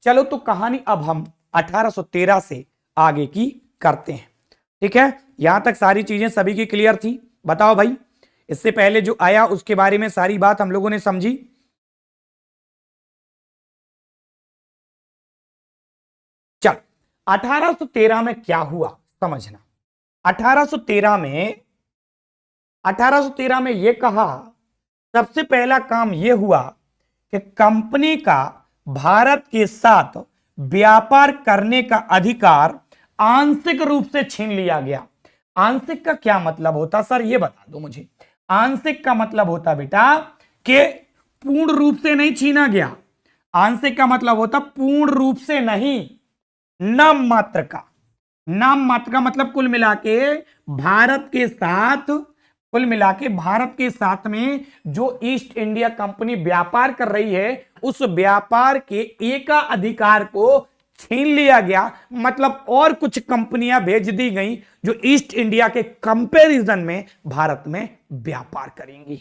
चलो तो कहानी अब हम 1813 से आगे की करते हैं। ठीक है, यहां तक सारी चीजें सभी की क्लियर थी? बताओ भाई, इससे पहले जो आया उसके बारे में सारी बात हम लोगों ने समझी। चल, 1813 में क्या हुआ समझना। 1813 में यह कहा, सबसे पहला काम यह हुआ कि कंपनी का भारत के साथ व्यापार करने का अधिकार आंशिक रूप से छीन लिया गया। आंशिक का क्या मतलब होता सर, यह बता दो मुझे। आंशिक का मतलब होता बेटा कि पूर्ण रूप से नहीं छीना गया। आंशिक का मतलब होता पूर्ण रूप से नहीं, नाम मात्र का। नाम मात्र का मतलब कुल मिला के भारत के साथ, कुल मिला के भारत के साथ में जो ईस्ट इंडिया कंपनी व्यापार कर रही है उस व्यापार के एकाधिकार को छीन लिया गया। मतलब और कुछ कंपनियां भेज दी गई जो ईस्ट इंडिया के कंपैरिजन में भारत में व्यापार करेंगी।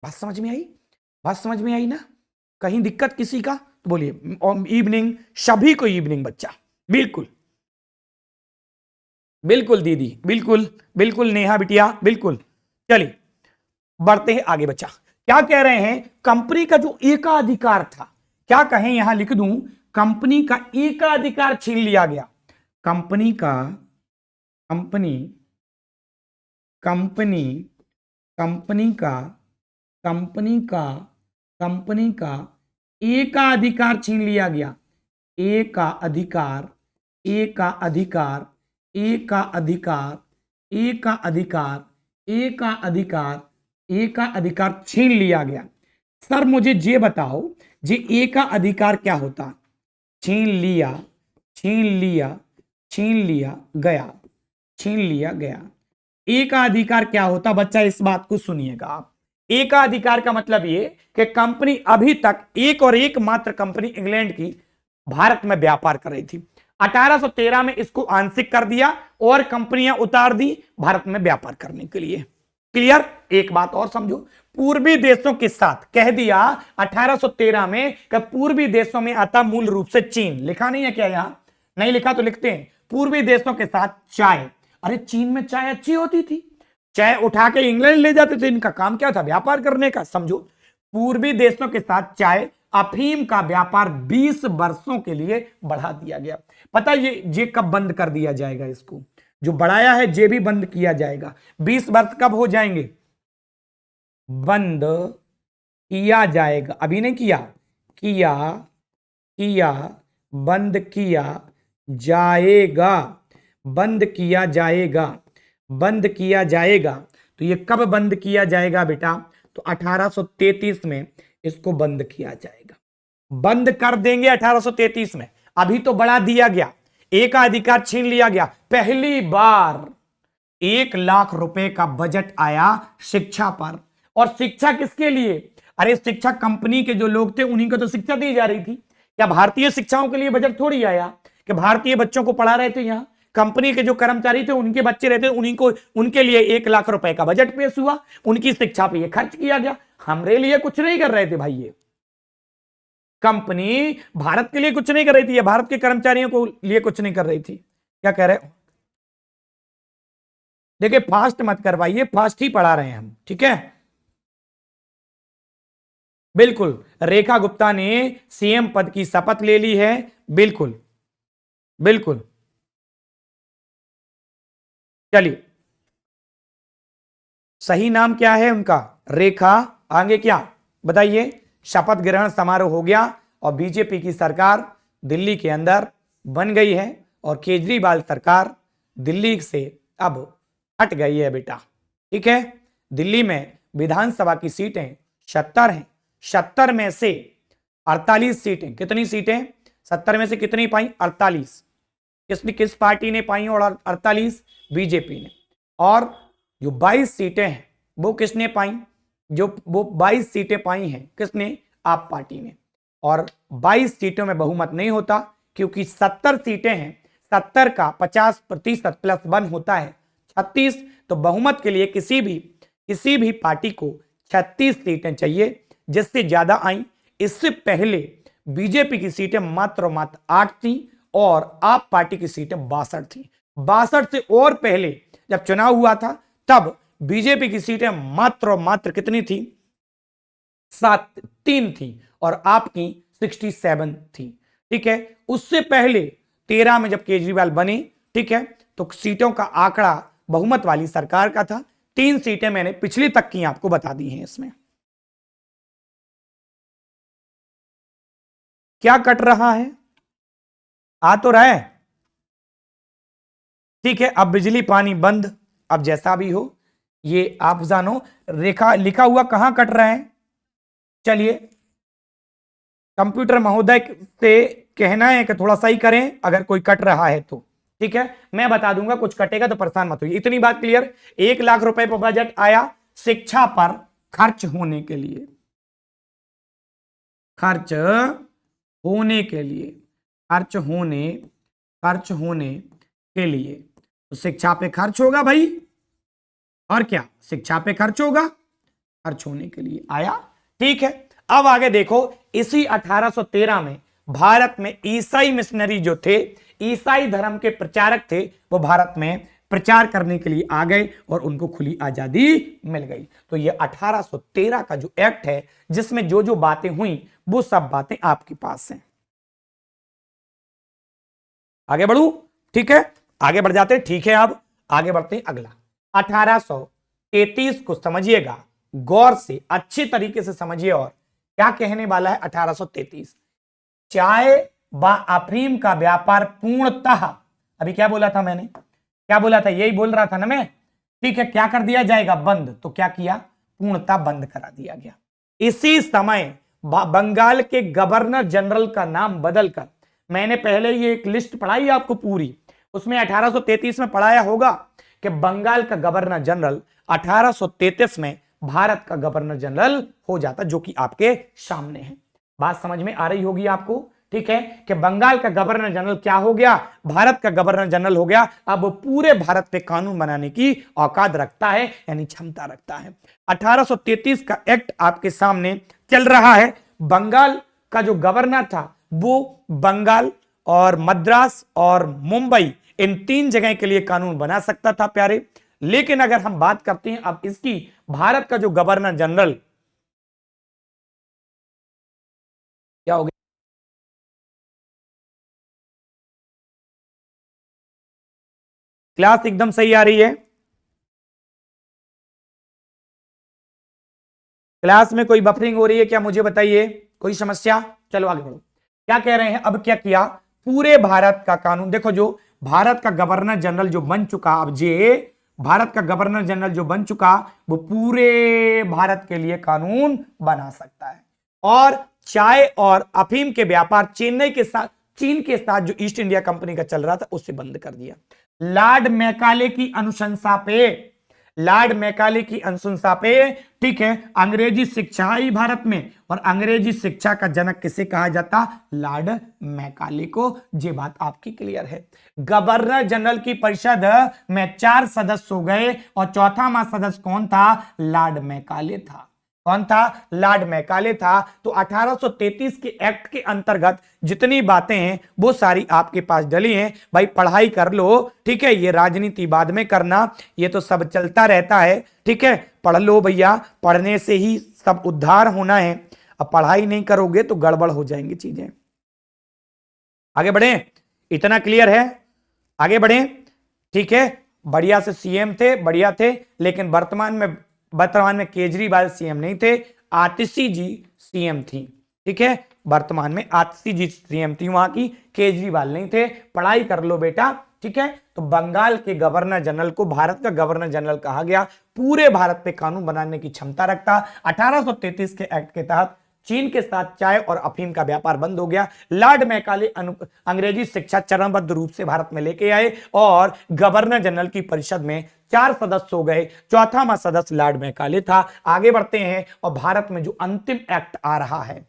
बात समझ में आई? बात समझ में आई ना? कहीं दिक्कत किसी का तो बोलिए। इवनिंग, सभी को इवनिंग बच्चा। बिल्कुल बिल्कुल दीदी, बिल्कुल बिल्कुल नेहा बिटिया, बिल्कुल। चलिए बढ़ते हैं आगे। बच्चा क्या कह रहे हैं, कंपनी का जो एकाधिकार था, क्या कहें यहां लिख दूं, कंपनी का एकाधिकार छीन लिया गया। कंपनी का कंपनी कंपनी कंपनी का कंपनी का कंपनी का एकाधिकार छीन लिया गया। एकाधिकार एकाधिकार एकाधिकार एकाधिकार एकाधिकार एकाधिकार छीन लिया गया। सर मुझे ये बताओ, ये एकाधिकार क्या होता? छीन लिया, छीन लिया, छीन लिया गया, छीन लिया गया। एकाधिकार क्या होता बच्चा, इस बात को सुनिएगा आप। एकाधिकार का मतलब ये कि कंपनी अभी तक एक और एक मात्र कंपनी इंग्लैंड की भारत में व्यापार कर रही थी। 1813 में इसको आंशिक कर दिया और कंपनियां उतार दी भारत में व्यापार करने के लिए। क्लियर? एक बात और समझो, पूर्वी देशों के साथ कह दिया 1813 में कि पूर्वी देशों में आता मूल रूप से चीन। लिखा नहीं है क्या यहां? नहीं लिखा तो लिखते हैं। पूर्वी देशों के साथ चाय। अरे चीन में चाय अच्छी होती थी, चाय उठा के इंग्लैंड ले जाते थे। इनका काम क्या था? व्यापार करने का। समझो, पूर्वी देशों के साथ चाय, अफीम का व्यापार 20 वर्षों के लिए बढ़ा दिया गया। पता ये कब बंद कर दिया जाएगा? इसको जो बढ़ाया है ये भी बंद किया जाएगा। 20 वर्ष कब हो जाएंगे? बंद किया जाएगा। अभी नहीं किया, किया किया बंद किया जाएगा, बंद किया जाएगा, बंद किया जाएगा। तो ये कब बंद किया जाएगा बेटा? तो 1833 में इसको बंद किया जाएगा। बंद कर देंगे 1833 में। अभी तो बढ़ा दिया गया, एकाधिकार छीन लिया गया। पहली बार 1 लाख रुपए का बजट आया शिक्षा पर। और शिक्षा किसके लिए? अरे शिक्षा कंपनी के जो लोग थे उन्हीं को तो शिक्षा दी जा रही थी। क्या भारतीय शिक्षाओं के लिए बजट थोड़ी आया कि भारतीय बच्चों को पढ़ा रहे थे? यहां कंपनी के जो कर्मचारी थे उनके बच्चे रहते, उन्हीं को, उनके लिए 1 लाख रुपए का बजट पेश हुआ, उनकी शिक्षा पे ये खर्च किया गया। हमरे लिए कुछ नहीं कर रहे थे भाई। ये कंपनी भारत के लिए कुछ नहीं कर रही थी, ये भारत के कर्मचारियों को लिए कुछ नहीं कर रही थी। क्या कह रहे हो? देखिए फास्ट मत करवाइए, फास्ट ही पढ़ा रहे हैं हम, ठीक है? बिल्कुल, रेखा गुप्ता ने सीएम पद की शपथ ले ली है। बिल्कुल बिल्कुल। चलिए, सही नाम क्या है उनका? रेखा। आगे क्या बताइए? शपथ ग्रहण समारोह हो गया और बीजेपी की सरकार दिल्ली के अंदर बन गई है और केजरीवाल सरकार दिल्ली से अब हट गई है बेटा। ठीक है, दिल्ली में विधानसभा की सीटें 70 हैं। 70 में से 48 सीटें, कितनी सीटें? 70 में से कितनी पाई? 48। किस पार्टी ने पाई? और 48 बीजेपी ने। और जो 22 सीटें हैं वो किसने पाई? वो 22 सीटें पाई हैं किसने? आप पार्टी ने। और 22 सीटों में बहुमत नहीं होता क्योंकि 70 सीटें हैं, 70 का 50% प्लस 1 होता है 36। तो बहुमत के लिए किसी भी पार्टी को 36 सीटें चाहिए, जिससे ज्यादा आई। इससे पहले बीजेपी की सीटें मात्र 8 थी और आप पार्टी की सीटें 62 थी। 62 से और पहले जब चुनाव हुआ था तब बीजेपी की सीटें मात्र कितनी थी? 3 थी और आपकी 67 थी। ठीक है, उससे पहले 13 में जब केजरीवाल बने, ठीक है, तो सीटों का आंकड़ा बहुमत वाली सरकार का था। 3 सीटें मैंने पिछली तक की आपको बता दी हैं। इसमें क्या कट रहा है? आ तो रहा है? ठीक है, अब बिजली पानी बंद। अब जैसा भी हो, ये आप जानो, रेखा लिखा हुआ कहां कट रहा है? चलिए कंप्यूटर महोदय से कहना है कि थोड़ा सही करें अगर कोई कट रहा है तो। ठीक है, मैं बता दूंगा, कुछ कटेगा तो परेशान मत होइए। इतनी बात क्लियर। 1 लाख रुपए पर बजट आया शिक्षा पर खर्च होने के लिए, खर्च होने के लिए, खर्च होने के लिए। तो शिक्षा पे खर्च होगा भाई, और क्या, शिक्षा पे खर्च होगा, खर्च होने के लिए आया। ठीक है, अब आगे देखो, इसी 1813 में भारत में ईसाई मिशनरी जो थे, ईसाई धर्म के प्रचारक थे, वो भारत में प्रचार करने के लिए आ गए और उनको खुली आजादी मिल गई। तो ये 1813 का जो एक्ट है, जिसमें जो जो बातें हुई वो सब बातें आपके पास हैं। आगे बढ़ू? ठीक है, आगे बढ़ जाते हैं। ठीक है, अब आगे बढ़ते हैं अगला। 1833 को समझिएगा, गौर से अच्छी तरीके से समझिए। और क्या कहने वाला है 1833? चाय व अफीम का व्यापार पूर्णतः, अभी क्या बोला था मैंने, क्या बोला था, यही बोल रहा था ना मैं। ठीक है, क्या कर दिया जाएगा? बंद। तो क्या किया? पूर्णतः बंद करा दिया गया। इसी समय बंगाल के गवर्नर जनरल का नाम बदलकर, मैंने पहले ये एक लिस्ट पढ़ाई आपको पूरी, उसमें 1833 में पढ़ाया होगा कि बंगाल का गवर्नर जनरल 1833 में भारत का गवर्नर जनरल हो जाता, जो कि आपके सामने है। बात समझ में आ रही होगी आपको? ठीक है, कि बंगाल का गवर्नर जनरल क्या हो गया? भारत का गवर्नर जनरल हो गया। अब वो पूरे भारत पे कानून बनाने की औकात रखता है, यानी क्षमता रखता है। 1833 का एक्ट आपके सामने चल रहा है। बंगाल का जो गवर्नर था वो बंगाल और मद्रास और मुंबई, इन 3 जगह के लिए कानून बना सकता था प्यारे। लेकिन अगर हम बात करते हैं अब इसकी, भारत का जो गवर्नर जनरल, क्या हो गया? क्लास एकदम सही आ रही है? क्लास में कोई बफरिंग हो रही है क्या? मुझे बताइए, कोई समस्या? चलो आगे बढ़ो। क्या कह रहे हैं? अब क्या किया? पूरे भारत का कानून, देखो जो भारत का गवर्नर जनरल जो बन चुका, अब जे भारत का गवर्नर जनरल जो बन चुका, वो पूरे भारत के लिए कानून बना सकता है। और चाय और अफीम के व्यापार चीन के साथ जो ईस्ट इंडिया कंपनी का चल रहा था, उससे बंद कर दिया। लॉर्ड मैकाले की अनुशंसा पे, लॉर्ड मैकाले की अनुशंसा पे, ठीक है, अंग्रेजी शिक्षा आई भारत में, और अंग्रेजी शिक्षा का जनक किसे कहा जाता? लॉर्ड मैकाले को। ये बात आपकी क्लियर है। गवर्नर जनरल की परिषद में 4 सदस्य हो गए और चौथा सदस्य कौन था? लॉर्ड मैकाले था। कौन था? लॉर्ड मैकाले था। तो 1833 के एक्ट के अंतर्गत जितनी बातें हैं वो सारी आपके पास डली हैं। भाई पढ़ाई कर लो, ठीक है, ये राजनीति बाद में करना, ये तो सब चलता रहता है। ठीक है, पढ़ लो भैया, पढ़ने से ही सब उद्धार होना है। अब पढ़ाई नहीं करोगे तो गड़बड़ हो जाएंगी चीजें। आगे बढ़े? इतना क्लियर है? आगे बढ़े? ठीक है, बढ़िया से सीएम थे, बढ़िया थे, लेकिन वर्तमान में केजरीवाल सीएम नहीं थे, आतिशी जी सीएम थी। ठीक है, वर्तमान में आतिशी जी सीएम थी वहां की, केजरीवाल नहीं थे। पढ़ाई कर लो बेटा। ठीक है, तो बंगाल के गवर्नर जनरल को भारत का गवर्नर जनरल कहा गया, पूरे भारत पे कानून बनाने की क्षमता रखता। 1833 के एक्ट के तहत चीन के साथ चाय और अफीम का व्यापार बंद हो गया। लॉर्ड मैकाले अंग्रेजी शिक्षा चरणबद्ध रूप से भारत में लेके आए और गवर्नर जनरल की परिषद में 4 सदस्य हो गए, चौथा सदस्य लॉर्ड मैकाले था। आगे बढ़ते हैं और भारत में जो अंतिम एक्ट आ रहा है,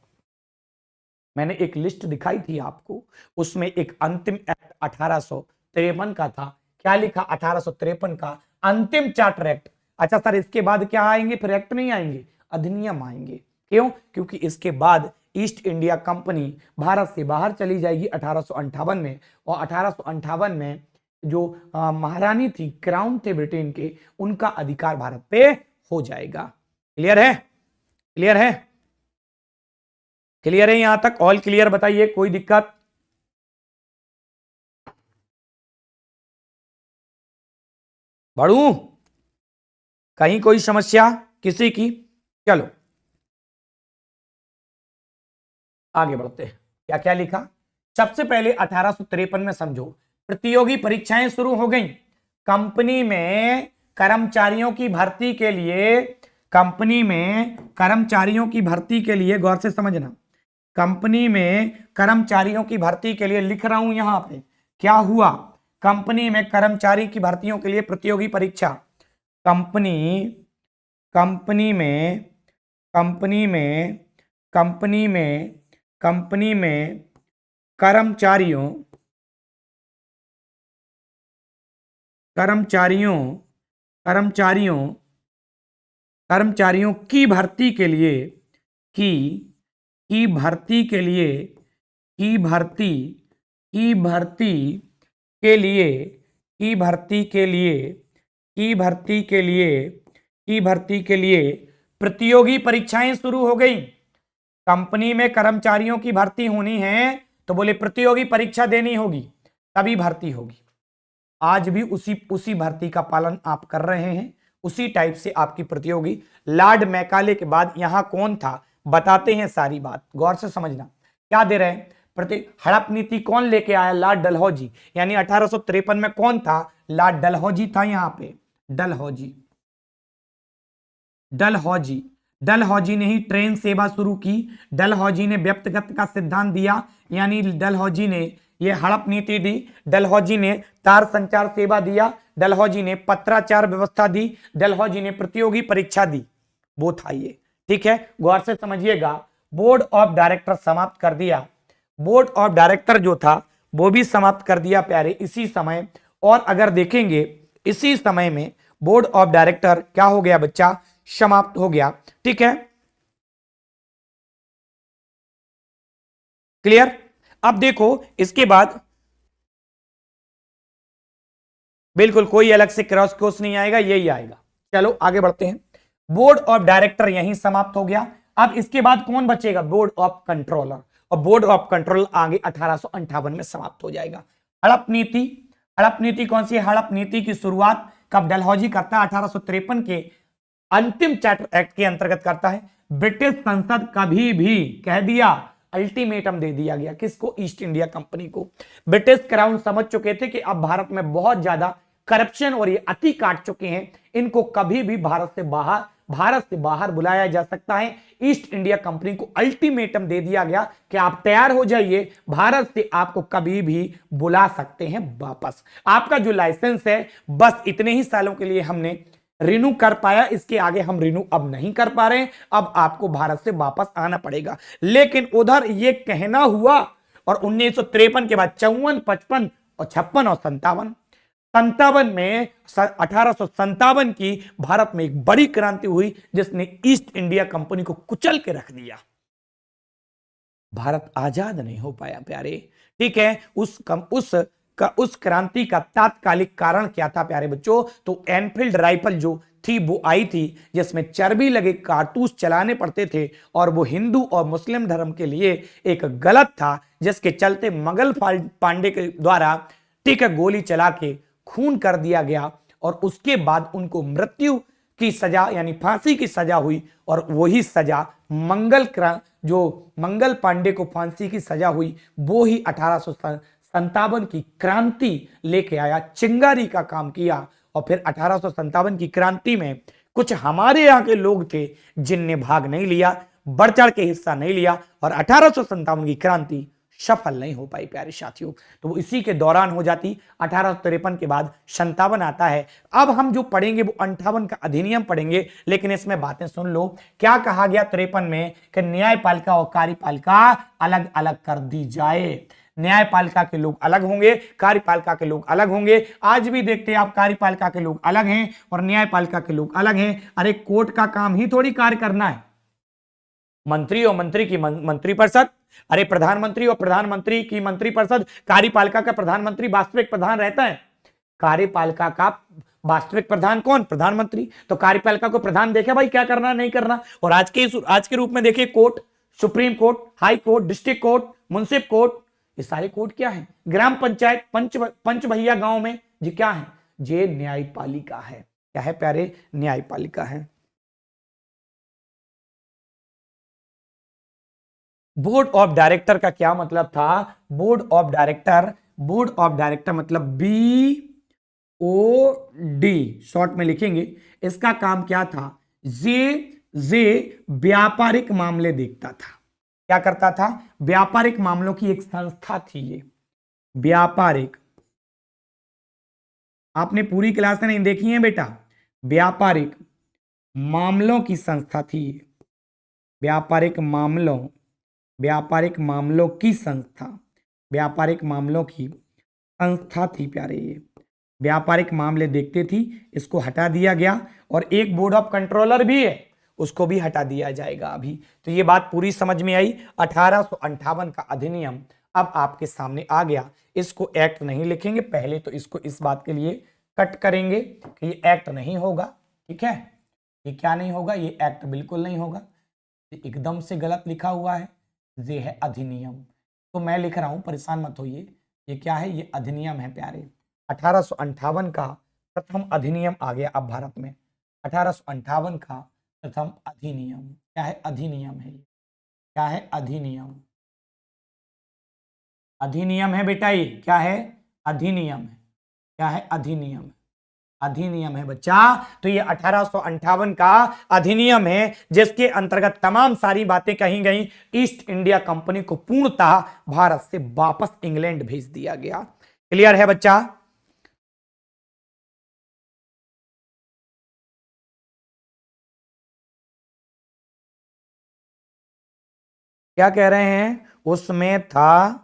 मैंने एक लिस्ट दिखाई थी आपको, उसमें एक अंतिम एक्ट 1853 का था। क्या लिखा? 1853 का अंतिम चार्टर एक्ट। अच्छा सर, इसके बाद क्या आएंगे? फिर एक्ट नहीं आएंगे, अधिनियम आएंगे। क्यों? क्योंकि इसके बाद ईस्ट इंडिया कंपनी भारत से बाहर चली जाएगी 1858 में, और 1858 में जो महारानी थी, क्राउन थे ब्रिटेन के, उनका अधिकार भारत पे हो जाएगा। क्लियर है? क्लियर है? क्लियर है यहां तक? ऑल क्लियर बताइए, कोई दिक्कत? बढ़ू कहीं कोई समस्या किसी की? चलो आगे बढ़ते हैं। क्या क्या लिखा? सबसे पहले 1853 में समझो, प्रतियोगी परीक्षाएं शुरू हो गई। कंपनी में कर्मचारियों की भर्ती के लिए, कंपनी में कर्मचारियों की भर्ती के लिए, गौर से समझना, कंपनी में कर्मचारियों की भर्ती के लिए, लिख रहा हूं यहां पे, क्या हुआ? कंपनी में कर्मचारी की भर्तियों के लिए प्रतियोगी परीक्षा, कंपनी कंपनी में कंपनी में कंपनी में कंपनी में कर्मचारियों कर्मचारियों कर्मचारियों कर्मचारियों की भर्ती के लिए, की भर्ती के लिए, की भर्ती की भर्ती के लिए, की भर्ती के लिए, की भर्ती के लिए, की भर्ती के लिए प्रतियोगी परीक्षाएं शुरू हो गई। कंपनी में कर्मचारियों की भर्ती होनी है तो बोले प्रतियोगी परीक्षा देनी होगी, तभी भर्ती होगी। आज भी उसी भर्ती का पालन आप कर रहे हैं, उसी टाइप से आपकी प्रतियोगी। लॉर्ड मैकाले के बाद यहां कौन था बताते हैं सारी बात, गौर से समझना। क्या दे रहे हैं? हड़प नीति कौन लेके आया? लॉर्ड डलहौजी। यानी 1853 में कौन था? लॉर्ड डलहौजी था। यहां पे डलहौजी डलहौजी डलहौजी ने ही ट्रेन सेवा शुरू की। डलहौजी ने व्यक्तिगत का सिद्धांत दिया, यानी डलहौजी ने ये हड़प नीति दी। डलहौजी ने तार संचार सेवा दिया। डलहौजी ने पत्राचार व्यवस्था दी। डलहौजी ने प्रतियोगी परीक्षा दी। वो था ये, ठीक है, गौर से समझिएगा। बोर्ड ऑफ डायरेक्टर समाप्त कर दिया। बोर्ड ऑफ डायरेक्टर जो था वो भी समाप्त कर दिया प्यारे इसी समय। और अगर देखेंगे इसी समय में बोर्ड ऑफ डायरेक्टर क्या हो गया बच्चा? समाप्त हो गया। ठीक है, क्लियर? अब देखो इसके बाद बिल्कुल कोई अलग से क्रॉस कोर्स नहीं आएगा, यही आएगा। चलो आगे बढ़ते हैं। बोर्ड ऑफ डायरेक्टर यहीं समाप्त हो गया। अब इसके बाद कौन बचेगा? Board of controller. और बोर्ड ऑफ कंट्रोलर आगे 1858 में समाप्त हो जाएगा। हड़प नीति, हड़प नीति कौन सी? हड़प नीति की शुरुआत कब डलहौजी करता है? 1853 के अंतिम चार्टर एक्ट के अंतर्गत करता है। ब्रिटिश संसद कभी भी कह दिया, अल्टीमेटम दे दिया गया किसको? ईस्ट इंडिया कंपनी को। ब्रिटिश क्राउन समझ चुके थे कि अब भारत में बहुत ज्यादा करप्शन और ये अति काट चुके हैं, इनको कभी भी भारत से बाहर बुलाया जा सकता है। ईस्ट इंडिया कंपनी को अल्टीमेटम दे दिया गया कि आप तैयार हो जाइए, भारत से आपको कभी भी बुला सकते हैं वापस। आपका जो लाइसेंस है बस इतने ही सालों के लिए हमने रिन्यू कर पाया, इसके आगे हम रिन्यू अब नहीं कर पा रहे हैं, अब आपको भारत से वापस आना पड़ेगा। लेकिन उधर ये कहना हुआ और 1953 के बाद 54, 55 और 56 और 57 में 1857 की भारत में एक बड़ी क्रांति हुई जिसने ईस्ट इंडिया कंपनी को कुचल के रख दिया। भारत आजाद नहीं हो पाया प्यारे। ठीक है, उस क्रांति का तात्कालिक कारण क्या था प्यारे बच्चों? तो एनफील्ड राइफल जो थी वो आई थी जिसमें चर्बी लगे कारतूस चलाने पड़ते थे, और वो हिंदू और मुस्लिम धर्म के लिए एक गलत था, जिसके चलते मंगल पांडे के द्वारा ठीक है गोली चला के खून कर दिया गया, और उसके बाद उनको मृत्यु की सजा यानी फांसी की सजा हुई। और वही सजा जो मंगल पांडे को फांसी की सजा हुई वो ही 1857 की क्रांति लेके आया, चिंगारी का काम किया। और फिर 1857 की क्रांति में कुछ हमारे यहाँ के लोग थे जिनने भाग नहीं लिया, बढ़ चढ़ के हिस्सा नहीं लिया, और 1857 की क्रांति सफल नहीं हो पाई प्यारे साथियों। तो वो इसी के दौरान हो जाती। 1853 के बाद 57 आता है। अब हम जो पढ़ेंगे वो 58 का अधिनियम पढ़ेंगे, लेकिन इसमें बातें सुन लो। क्या कहा गया 53 में कि न्यायपालिका और कार्यपालिका अलग अलग कर दी जाए। न्यायपालिका के लोग अलग होंगे, कार्यपालिका के लोग अलग होंगे। आज भी देखते हैं आप, कार्यपालिका के लोग अलग हैं और न्यायपालिका के लोग अलग हैं। अरे कोर्ट का काम ही थोड़ी कार्य करना है, मंत्री और मंत्री की मंत्रिपरिषद, अरे प्रधानमंत्री और प्रधानमंत्री की मंत्रिपरिषद, कार्यपालिका का प्रधानमंत्री वास्तविक प्रधान रहता है। कार्यपालिका का वास्तविक प्रधान कौन? प्रधानमंत्री। तो कार्यपालिका को प्रधान देखे भाई क्या करना नहीं करना। और आज के रूप में देखिए court, supreme court, high court, district court, मुंसिफ कोर्ट, ये सारे कोर्ट क्या है? ग्राम पंचायत, पंच भैया गांव में जी क्या है? ये न्यायपालिका है। क्या है प्यारे? न्यायपालिका है। बोर्ड ऑफ डायरेक्टर का क्या मतलब था? बोर्ड ऑफ डायरेक्टर मतलब BOD शॉर्ट में लिखेंगे। इसका काम क्या था? जे व्यापारिक मामले देखता था। क्या करता था? व्यापारिक मामलों की एक संस्था थी ये। व्यापारिक, आपने पूरी क्लास नहीं देखी है बेटा, व्यापारिक मामलों की संस्था थी ये। व्यापारिक मामलों की संस्था, व्यापारिक मामलों की संस्था थी प्यारे ये। व्यापारिक मामले देखते थी, इसको हटा दिया गया। और एक बोर्ड ऑफ कंट्रोलर भी है, उसको भी हटा दिया जाएगा अभी। तो ये बात पूरी समझ में आई। 1858 का अधिनियम अब आपके सामने आ गया। इसको एक्ट नहीं लिखेंगे, पहले तो इसको इस बात के लिए कट करेंगे कि ये एक्ट नहीं होगा। ठीक है, ये क्या नहीं होगा? ये एक्ट बिल्कुल नहीं होगा, एकदम से गलत लिखा हुआ है। ये है अधिनियम, तो मैं लिख रहा हूं, परेशान मत होइए। ये क्या है? ये अधिनियम है प्यारे। 1858 का प्रथम अधिनियम आ गया अब भारत में। 1858 का प्रथम अधिनियम क्या है? अधिनियम है। क्या है? अधिनियम। अधिनियम है बेटा, ये क्या है? अधिनियम है। क्या है? अधिनियम। अधिनियम है बच्चा। तो ये 1858 का अधिनियम है, जिसके अंतर्गत तमाम सारी बातें कही गई। ईस्ट इंडिया कंपनी को पूर्णतः भारत से वापस इंग्लैंड भेज दिया गया। क्लियर है बच्चा? क्या कह रहे हैं? उसमें था,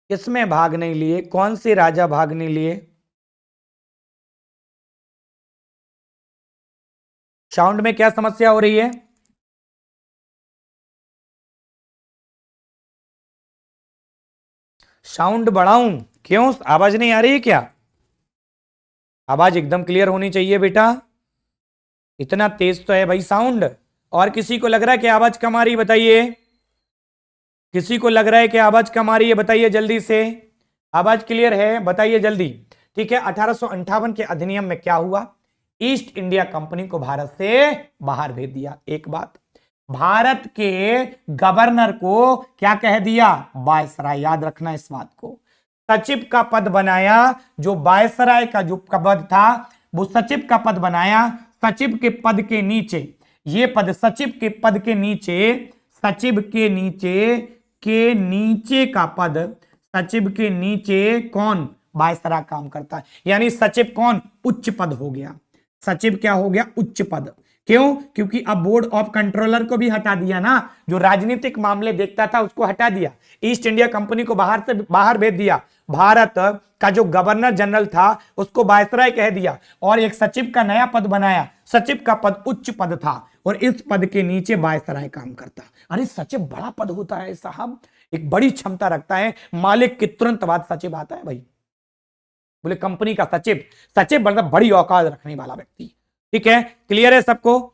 किसमें भाग नहीं लिए? कौन से राजा भाग नहीं लिए? साउंड में क्या समस्या हो रही है? साउंड बढ़ाऊं? क्यों, आवाज नहीं आ रही है क्या? आवाज एकदम क्लियर होनी चाहिए बेटा। इतना तेज तो है भाई साउंड। और किसी को लग रहा है कि आवाज कम आ रही? बताइए, किसी को लग रहा है कि आवाज कम आ रही है? बताइए जल्दी से। आवाज क्लियर है? बताइए जल्दी। ठीक है, 1858 के अधिनियम में क्या हुआ? ईस्ट इंडिया कंपनी को भारत से बाहर भेज दिया। एक बात, भारत के गवर्नर को क्या कह दिया? वायसराय। याद रखना इस बात को। सचिव का पद बनाया, जो वायसराय का जो पद था वो सचिव का पद बनाया। सचिव के पद के नीचे, ये पद सचिव के पद के नीचे, सचिव के नीचे का पद, सचिव के नीचे कौन? वायसराय काम करता है। यानी सचिव कौन? उच्च पद हो गया। सचिव क्या हो गया? उच्च पद। क्यों? क्योंकि अब बोर्ड ऑफ कंट्रोलर को भी हटा दिया ना, जो राजनीतिक मामले देखता था उसको हटा दिया। ईस्ट इंडिया कंपनी को बाहर भेज दिया। भारत का जो गवर्नर जनरल था उसको वायसराय कह दिया, और एक सचिव का नया पद बनाया। सचिव का पद उच्च पद था, और इस पद के नीचे वायसराय काम करता। अरे सचिव बड़ा पद होता है साहब, एक बड़ी क्षमता रखता है। मालिक के तुरंत बाद सचिव आता है भाई। बोले कंपनी का सचिव, सचिव मतलब बड़ी औकात रखने वाला व्यक्ति। ठीक है, क्लियर है सबको?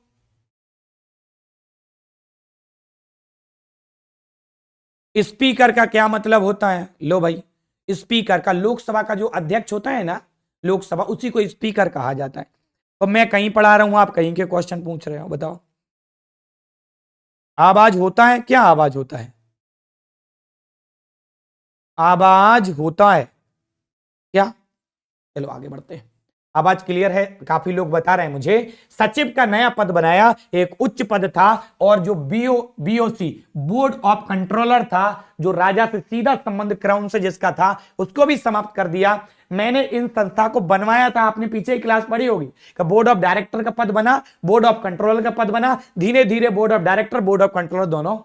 स्पीकर का क्या मतलब होता है? लो भाई, स्पीकर का, लोकसभा का जो अध्यक्ष होता है ना, लोकसभा, उसी को स्पीकर कहा जाता है। तो मैं कहीं पढ़ा रहा हूं, आप कहीं के क्वेश्चन पूछ रहे हो, बताओ। आवाज होता है? क्या आवाज होता है? आवाज होता है क्या? चलो आगे बढ़ते हैं। आवाज क्लियर है? काफी लोग बता रहे हैं मुझे। सचिव का नया पद बनाया, एक उच्च पद था। और जो बीओसी बोर्ड ऑफ कंट्रोलर था, जो राजा से सीधा संबंध क्राउन से जिसका था, उसको भी समाप्त कर दिया। मैंने इन संस्था को बनवाया था, आपने पीछे ही क्लास पढ़ी होगी कि बोर्ड ऑफ डायरेक्टर का पद बना, बोर्ड ऑफ कंट्रोलर का पद बना। धीरे धीरे board of director, board of controller दोनों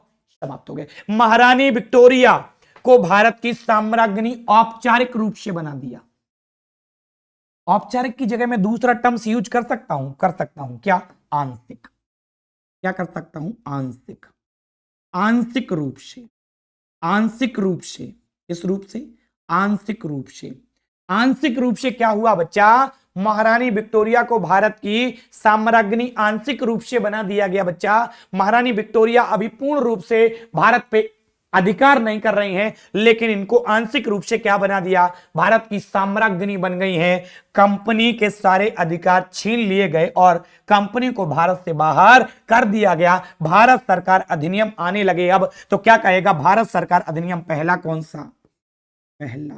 समाप्त हो गए। महारानी विक्टोरिया को भारत की साम्राज्ञी औपचारिक रूप से बना दिया। औपचारिक की जगह मैं दूसरा टर्म्स यूज कर सकता हूं क्या? आंशिक। क्या कर सकता हूं? आंशिक। आंशिक रूप से, आंशिक रूप से, किस रूप से? आंशिक रूप से। आंशिक रूप से क्या हुआ बच्चा? महारानी विक्टोरिया को भारत की साम्राज्ञी आंशिक रूप से बना दिया गया बच्चा। महारानी विक्टोरिया अभी पूर्ण रूप से भारत पे अधिकार नहीं कर रही हैं, लेकिन इनको आंशिक रूप से क्या बना दिया? भारत की साम्राज्ञी बन गई हैं। कंपनी के सारे अधिकार छीन लिए गए और कंपनी को भारत से बाहर कर दिया गया। भारत सरकार अधिनियम आने लगे अब, तो क्या कहेगा? भारत सरकार अधिनियम पहला कौन सा? पहला,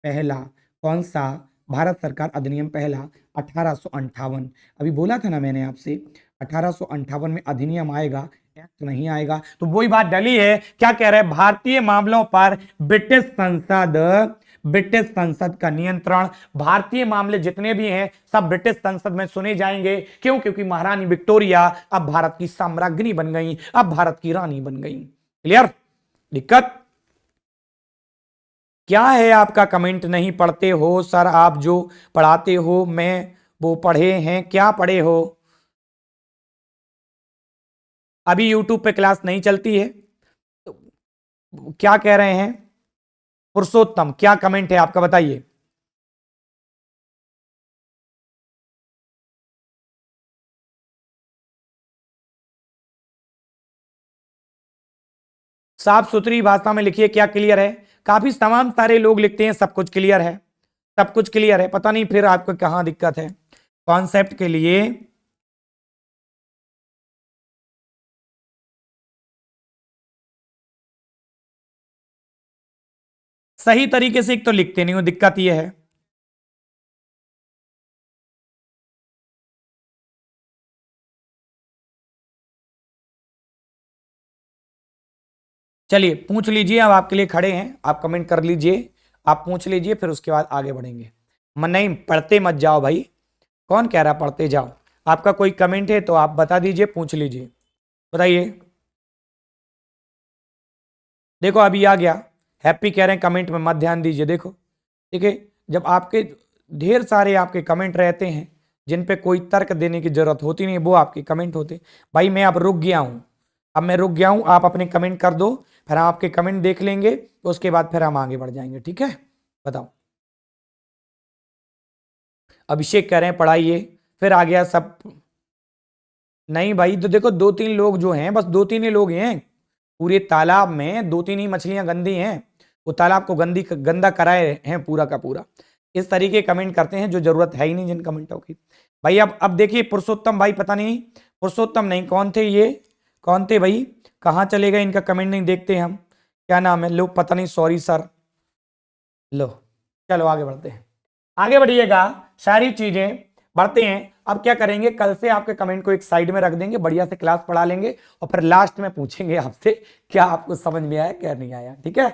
पहला कौन सा? भारत सरकार अधिनियम पहला 1858। अभी बोला था ना मैंने आपसे, 1858 में अधिनियम आएगा, एक्ट नहीं आएगा। तो वही बात डली है। क्या कह रहे हैं? भारतीय मामलों पर ब्रिटिश संसद का नियंत्रण। भारतीय मामले जितने भी हैं सब ब्रिटिश संसद में सुने जाएंगे। क्यों? क्योंकि महारानी विक्टोरिया अब भारत की साम्राज्ञी बन गई, अब भारत की रानी बन गई। क्लियर? दिक्कत क्या है आपका? कमेंट नहीं पढ़ते हो सर, आप जो पढ़ाते हो मैं वो पढ़े हैं, क्या पढ़े हो? अभी यूट्यूब पे क्लास नहीं चलती है तो क्या कह रहे हैं? पुरुषोत्तम, क्या कमेंट है आपका, बताइए। साफ सुथरी भाषा में लिखिए, क्या क्लियर है? काफी तमाम सारे लोग लिखते हैं सब कुछ क्लियर है, सब कुछ क्लियर है, पता नहीं फिर आपको कहां दिक्कत है कॉन्सेप्ट के लिए। सही तरीके से एक तो लिखते नहीं हो, दिक्कत यह है। चलिए पूछ लीजिए, अब आपके लिए खड़े हैं, आप कमेंट कर लीजिए, आप पूछ लीजिए, फिर उसके बाद आगे बढ़ेंगे। मन नहीं, पढ़ते मत जाओ भाई, कौन कह रहा पढ़ते जाओ? आपका कोई कमेंट है तो आप बता दीजिए, पूछ लीजिए, बताइए। देखो अभी आ गया, हैप्पी कह रहे हैं कमेंट में मत ध्यान दीजिए। देखो ठीक है, जब आपके ढेर सारे आपके कमेंट रहते हैं जिन पे कोई तर्क देने की जरूरत होती नहीं, वो आपके कमेंट होते। भाई मैं अब रुक गया हूं, अब मैं रुक गया हूं, आप अपने कमेंट कर दो, फिर हम आपके कमेंट देख लेंगे, तो उसके बाद फिर हम आगे बढ़ जाएंगे। ठीक है, बताओ। अभिषेक कह रहे हैं पढ़ाइए, फिर आ गया सब। नहीं भाई, तो देखो दो तीन लोग जो हैं, बस दो तीन ही लोग हैं पूरे तालाब में, दो तीन ही मछलियां गंदी हैं, वो तालाब को गंदा कराए हैं पूरा का पूरा। इस तरीके कमेंट करते हैं जो जरूरत है ही नहीं जिन कमेंटों की। भाई अब देखिए पुरुषोत्तम भाई, पता नहीं पुरुषोत्तम नहीं, कौन थे ये, कौन थे भाई, कहाँ चले गए? इनका कमेंट नहीं देखते हम, क्या नाम है? लो पता नहीं, सॉरी सर। लो चलो आगे बढ़ते हैं, आगे बढ़िएगा, सारी चीजें बढ़ते हैं। अब क्या करेंगे, कल से आपके कमेंट को एक साइड में रख देंगे, बढ़िया से क्लास पढ़ा लेंगे, और फिर लास्ट में पूछेंगे आपसे क्या आपको समझ में आया क्या नहीं आया। ठीक है,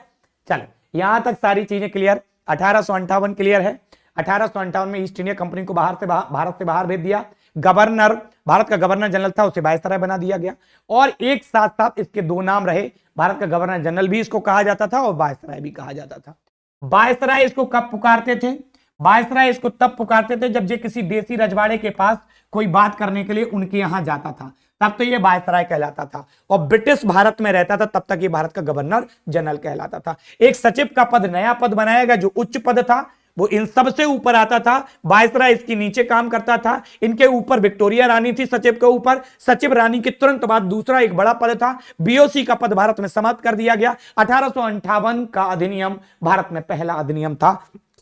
चलो यहां तक सारी चीजें क्लियर। 1858 क्लियर है। 1858 में ईस्ट इंडिया कंपनी को भारत से बाहर भेज दिया। गवर्नर, भारत का गवर्नर जनरल था, उसे वायसराय बना दिया गया, और एक साथ साथ इसके दो नाम रहे, भारत का गवर्नर जनरल भी इसको कहा जाता था और वायसराय भी कहा जाता था। वायसराय इसको कब पुकारते थे? वायसराय इसको तब पुकारते थे जब ये किसी देसी रजवाड़े के पास कोई बात करने के लिए उनके यहां जाता था, तब तो ये वायसराय कहलाता था। और ब्रिटिश भारत में रहता था तब तक ये भारत का गवर्नर जनरल कहलाता था। एक सचिव का पद नया पद बनाया गया जो उच्च पद था, वो इन सबसे ऊपर आता था। वायसराय इसके नीचे काम करता था। इनके ऊपर विक्टोरिया रानी थी, सचिव के ऊपर। सचिव रानी के तुरंत बाद दूसरा एक बड़ा पद था, बीओसी का पद भारत में समाप्त कर दिया गया। 1858 का अधिनियम भारत में पहला अधिनियम था।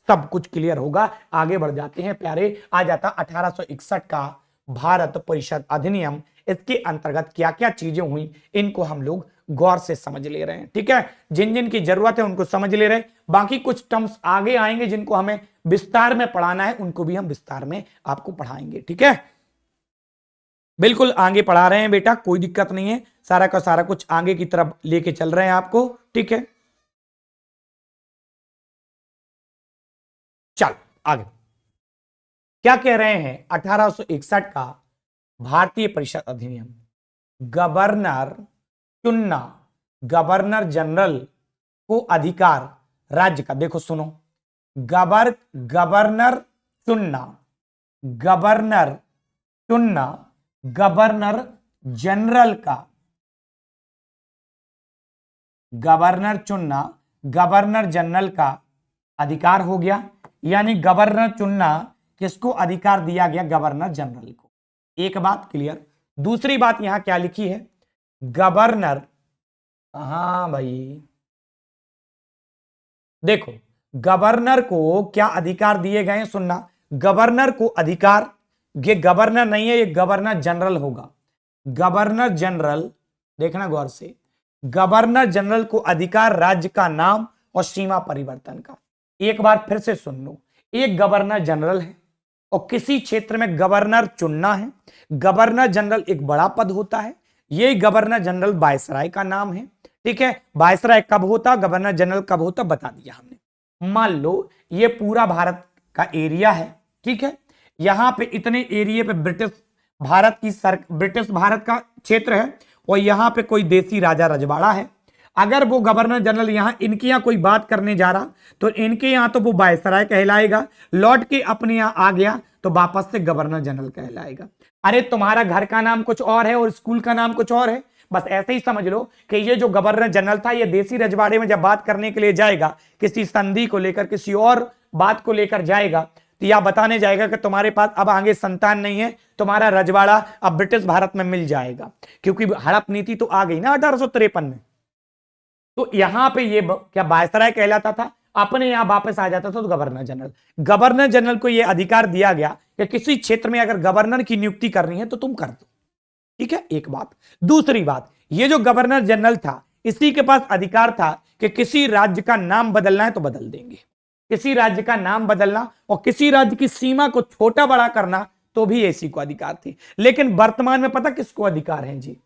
सब कुछ क्लियर होगा, आगे बढ़ जाते हैं प्यारे। आ जाता 1861 का भारत परिषद अधिनियम। इसके अंतर्गत क्या क्या चीजें हुई, इनको हम लोग गौर से समझ ले रहे हैं। ठीक है, जिन जिन की जरूरत है उनको समझ ले रहे हैं। बाकी कुछ टर्म्स आगे आएंगे जिनको हमें विस्तार में पढ़ाना है, उनको भी हम विस्तार में आपको पढ़ाएंगे। ठीक है, बिल्कुल आगे पढ़ा रहे हैं बेटा, कोई दिक्कत नहीं है, सारा का सारा कुछ आगे की तरफ लेके चल रहे हैं आपको। ठीक है, चल आगे क्या कह रहे हैं। 1861 का भारतीय परिषद अधिनियम, गवर्नर चुनना, गवर्नर जनरल को अधिकार राज्य का, देखो सुनो, गवर्नर चुनना, गवर्नर चुनना गवर्नर जनरल का, गवर्नर चुनना गवर्नर जनरल का अधिकार हो गया। यानी गवर्नर चुनना किसको अधिकार दिया गया? गवर्नर जनरल को। एक बात क्लियर। दूसरी बात यहां क्या लिखी है? गवर्नर, हाँ भाई देखो, गवर्नर को क्या अधिकार दिए गए? सुनना, गवर्नर को अधिकार, ये गवर्नर नहीं है, ये गवर्नर जनरल होगा। गवर्नर जनरल, देखना गौर से, गवर्नर जनरल को अधिकार राज्य का नाम और सीमा परिवर्तन का। एक बार फिर से सुन लो, एक गवर्नर जनरल है और किसी क्षेत्र में गवर्नर चुनना है। गवर्नर जनरल एक बड़ा पद होता है, ये गवर्नर जनरल वायसराय का नाम है। ठीक है, वायसराय कब होता, गवर्नर जनरल कब होता, बता दिया हमने। मान लो ये पूरा भारत का एरिया है, ठीक है, यहां पे इतने एरिया पे ब्रिटिश भारत का क्षेत्र है और यहां पे कोई देसी राजा रजवाड़ा है। अगर वो गवर्नर जनरल यहां इनके यहां कोई बात करने जा रहा तो इनके यहां तो वो वायसराय कहलाएगा, लौट के अपने यहां आ गया तो वापस से गवर्नर जनरल कहलाएगा। अरे तुम्हारा घर का नाम कुछ और है और स्कूल का नाम कुछ और है, बस ऐसे ही समझ लो कि ये जो गवर्नर जनरल था ये देसी रजवाड़े में जब बात करने के लिए जाएगा, किसी संधि को लेकर, किसी और बात को लेकर जाएगा, तो यह बताने जाएगा कि तुम्हारे पास अब आगे संतान नहीं है, तुम्हारा रजवाड़ा अब ब्रिटिश भारत में मिल जाएगा, क्योंकि हड़प नीति तो आ गई ना 1853 में। तो यहां पे ये क्या वायसराय कहलाता था, अपने यहां वापस आ जाता था तो गवर्नर जनरल। गवर्नर जनरल को यह अधिकार दिया गया कि किसी क्षेत्र में अगर गवर्नर की नियुक्ति करनी है तो तुम कर दो। ठीक है, एक बात। दूसरी बात, ये जो गवर्नर जनरल था इसी के पास अधिकार था कि किसी राज्य का नाम बदलना है तो बदल देंगे, किसी राज्य का नाम बदलना और किसी राज्य की सीमा को छोटा बड़ा करना तो भी इसी को अधिकार थी। लेकिन वर्तमान में पता किसको अधिकार है जी?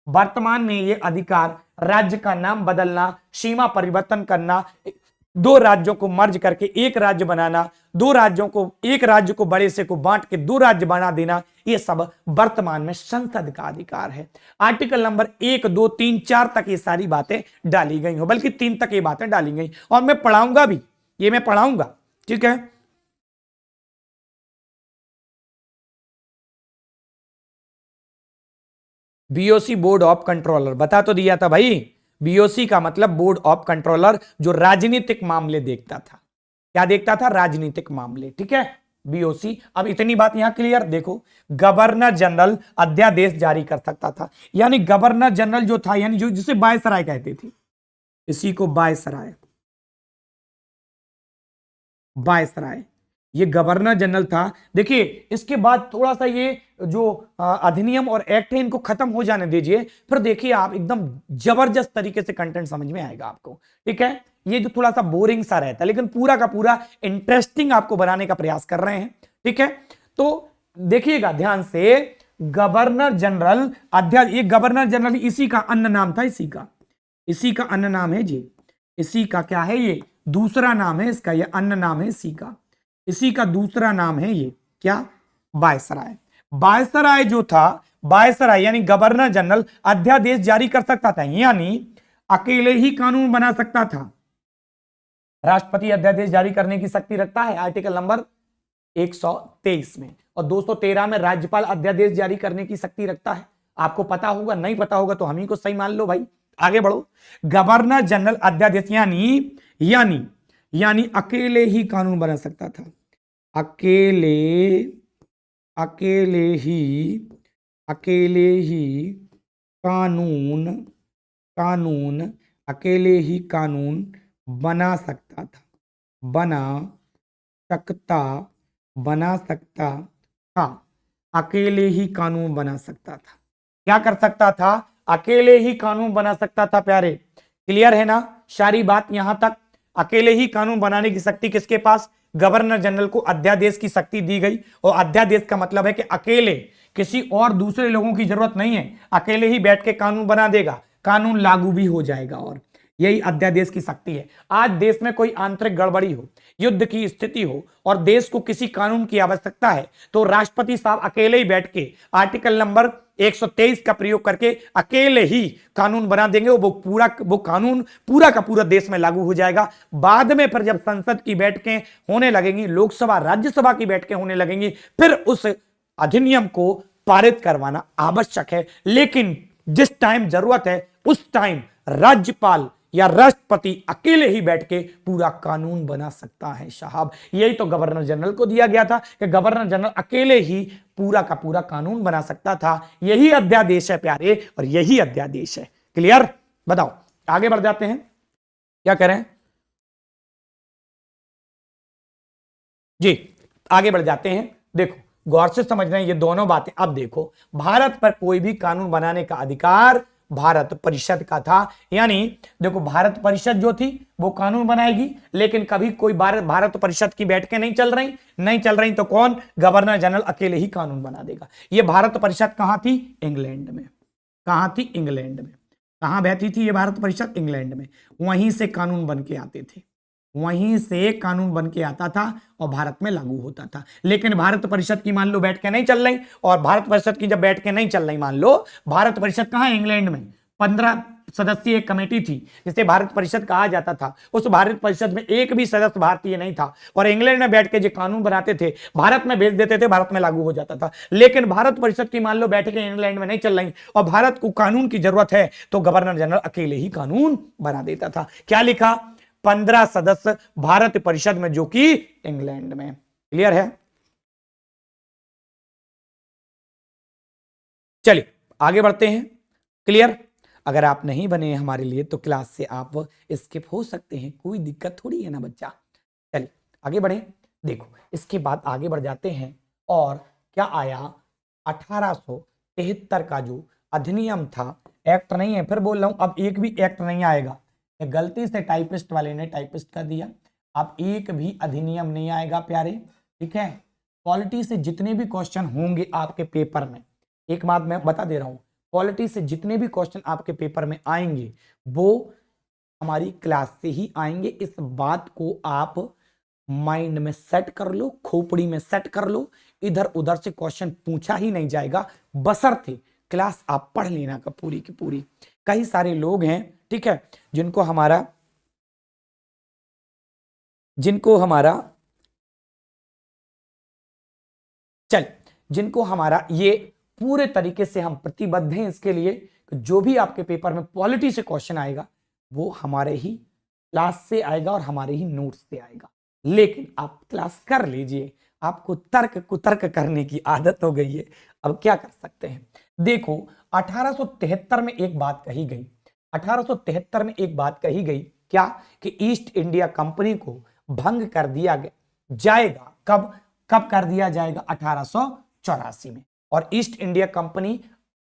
वर्तमान में ये अधिकार राज्य का नाम बदलना, सीमा परिवर्तन करना, दो राज्यों को मर्ज करके एक राज्य बनाना, दो राज्यों को, एक राज्य को बड़े से को बांट के दो राज्य बना देना, ये सब वर्तमान में संसद का अधिकार है। आर्टिकल नंबर 1, 2, 3, 4 तक ये सारी बातें डाली गई हो, बल्कि 3 तक ये बातें डाली गई और मैं पढ़ाऊंगा भी, ये मैं पढ़ाऊंगा। ठीक है, बीओसी बोर्ड ऑफ कंट्रोलर बता तो दिया था भाई। बीओसी का मतलब बोर्ड ऑफ कंट्रोलर, जो राजनीतिक मामले देखता था। क्या देखता था? राजनीतिक मामले। ठीक है, बीओसी। अब इतनी बात यहां क्लियर। देखो, गवर्नर जनरल अध्यादेश जारी कर सकता था, यानी गवर्नर जनरल जो था, यानी जो जिसे वायसराय कहते थे, इसी को वायसराय, वायसराय, ये गवर्नर जनरल था। देखिए, इसके बाद थोड़ा सा ये जो अधिनियम और एक्ट है इनको खत्म हो जाने दीजिए, फिर देखिए आप एकदम जबरदस्त तरीके से कंटेंट समझ में आएगा आपको। ठीक है, ये जो थोड़ा सा बोरिंग सा रहता है लेकिन पूरा का पूरा इंटरेस्टिंग आपको बनाने का प्रयास कर रहे हैं। ठीक है, तो देखिएगा ध्यान से, गवर्नर जनरल अध्यादेश, ये गवर्नर जनरल इसी का अन्य नाम था, इसी का अन्य नाम है जी, इसी का क्या है? ये दूसरा नाम है इसका, ये अन्य नाम है इसी का, इसी का दूसरा नाम है ये क्या? वायसराय। वायसराय जो था, वायसराय यानी गवर्नर जनरल अध्यादेश जारी कर सकता था, यानी अकेले ही कानून बना सकता था। राष्ट्रपति अध्यादेश जारी करने की शक्ति रखता है आर्टिकल नंबर 123 में, और 213 में राज्यपाल अध्यादेश जारी करने की शक्ति रखता है। आपको पता होगा, नहीं पता होगा तो हम ही को सही मान लो भाई। आगे बढ़ो। गवर्नर जनरल अध्यादेश यानी अकेले ही कानून बना सकता था, अकेले ही कानून बना सकता था, अकेले ही कानून बना सकता था। क्या कर सकता था? अकेले ही कानून बना सकता था। प्यारे, क्लियर है ना सारी बात यहां तक? अकेले ही कानून बनाने की शक्ति किसके पास? गवर्नर जनरल को अध्यादेश की शक्ति दी गई, और अध्यादेश का मतलब है कि अकेले, किसी और दूसरे लोगों की जरूरत नहीं है, अकेले ही बैठ के कानून बना देगा, कानून लागू भी हो जाएगा, और यही अध्यादेश की शक्ति है। आज देश में कोई आंतरिक गड़बड़ी हो युद्ध की स्थिति हो और देश को किसी कानून की आवश्यकता है तो राष्ट्रपति साहब अकेले ही बैठ के आर्टिकल नंबर 123 का प्रयोग करके अकेले ही कानून बना देंगे। वो कानून पूरा का पूरा देश में लागू हो जाएगा। बाद में फिर जब संसद की बैठकें होने लगेंगी, लोकसभा राज्यसभा की बैठकें होने लगेंगी, फिर उस अधिनियम को पारित करवाना आवश्यक है। लेकिन जिस टाइम जरूरत है उस टाइम राज्यपाल या राष्ट्रपति अकेले ही बैठ के पूरा कानून बना सकता है साहब। यही तो गवर्नर जनरल को दिया गया था कि गवर्नर जनरल अकेले ही पूरा का पूरा कानून बना सकता था। यही अध्यादेश है प्यारे, और यही अध्यादेश है। क्लियर? बताओ, आगे बढ़ जाते हैं, क्या करें जी, आगे बढ़ जाते हैं। देखो गौर से समझ रहे हैं ये दोनों बातें। अब देखो, भारत पर कोई भी कानून बनाने का अधिकार भारत परिषद का था। यानी देखो, भारत परिषद जो थी वो कानून बनाएगी, लेकिन कभी कोई भारत परिषद की बैठकें नहीं चल रही तो कौन? गवर्नर जनरल अकेले ही कानून बना देगा। ये भारत परिषद कहां थी? इंग्लैंड में। कहां थी? इंग्लैंड में। कहां बैठी थी ये भारत परिषद? इंग्लैंड में। वहीं से कानून बन के आते थे, वहीं से कानून बन के आता था और भारत में लागू होता था। लेकिन भारत परिषद की मान लो बैठकें नहीं चल रही, और भारत परिषद की जब बैठकें नहीं चल रही, मान लो भारत परिषद कहां है? इंग्लैंड में। 15 सदस्यीय एक कमेटी थी जिसे भारत परिषद कहा जाता था। उस भारत परिषद में एक भी सदस्य भारतीय नहीं था, और इंग्लैंड में बैठ के जो कानून बनाते थे भारत में भेज देते थे, भारत में लागू हो जाता था। लेकिन भारत परिषद की मान लो बैठकें इंग्लैंड में नहीं चल रही और भारत को कानून की जरूरत है, तो गवर्नर जनरल अकेले ही कानून बना देता था। क्या लिखा? 15 सदस्य भारत परिषद में, जो कि इंग्लैंड में। क्लियर है? चलिए आगे बढ़ते हैं। क्लियर? अगर आप नहीं बने हमारे लिए तो क्लास से आप स्किप हो सकते हैं, कोई दिक्कत थोड़ी है ना बच्चा। चलिए आगे बढ़े। देखो इसके बाद आगे बढ़ जाते हैं, और क्या आया? 1873 का जो अधिनियम था, एक्ट नहीं है, फिर बोल रहा हूं, अब एक भी एक्ट नहीं आएगा। गलती से टाइपिस्ट वाले ने टाइपिस्ट कर दिया। अब एक भी अधिनियम नहीं आएगा प्यारे, ठीक है। पॉलिटी से जितने भी क्वेश्चन होंगे आपके पेपर में, एक बात मैं बता दे रहा हूं, पॉलिटी से जितने भी क्वेश्चन आपके पेपर में आएंगे वो हमारी क्लास से ही आएंगे। इस बात को आप माइंड में सेट कर लो, खोपड़ी में सेट कर लो। इधर उधर से क्वेश्चन पूछा ही नहीं जाएगा, बशर्ते क्लास आप पढ़ लेना का पूरी की पूरी। कई सारे लोग हैं, ठीक है, जिनको हमारा ये पूरे तरीके से हम प्रतिबद्ध हैं इसके लिए कि जो भी आपके पेपर में पॉलिटी से क्वेश्चन आएगा वो हमारे ही क्लास से आएगा और हमारे ही नोट्स से आएगा। लेकिन आप क्लास कर लीजिए, आपको तर्क कुतर्क करने की आदत हो गई है, अब क्या कर सकते हैं। देखो 1873 में एक बात कही गई, 1873 में एक बात कही गई, क्या? कि ईस्ट इंडिया कंपनी को भंग कर दिया जाएगा। कब कर दिया जाएगा? 1884 में। और ईस्ट इंडिया कंपनी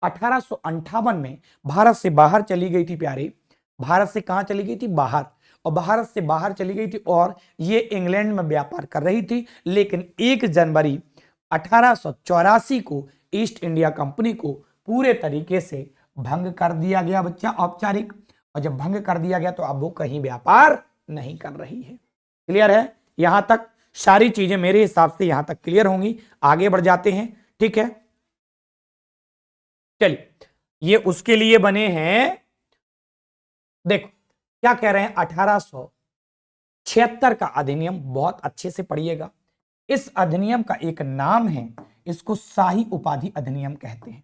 1858 में भारत से बाहर चली गई थी प्यारे। भारत से कहां चली गई थी? बाहर। और भारत से बाहर चली गई थी और ये इंग्लैंड में व्यापार कर रही थी। लेकिन 1 जनवरी 1884 को ईस्ट इंडिया कंपनी को पूरे तरीके से भंग कर दिया गया बच्चा, औपचारिक। और जब भंग कर दिया गया तो अब वो कहीं व्यापार नहीं कर रही है। क्लियर है? यहां तक सारी चीजें मेरे हिसाब से यहां तक क्लियर होंगी। आगे बढ़ जाते हैं, ठीक है। चलिए ये उसके लिए बने हैं। देखो क्या कह रहे हैं, 1876 का अधिनियम, बहुत अच्छे से पढ़िएगा। इस अधिनियम का एक नाम है, इसको शाही उपाधि अधिनियम कहते हैं।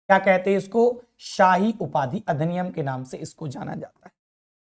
क्या कहते हैं इसको? शाही उपाधि अधिनियम के नाम से इसको जाना जाता है।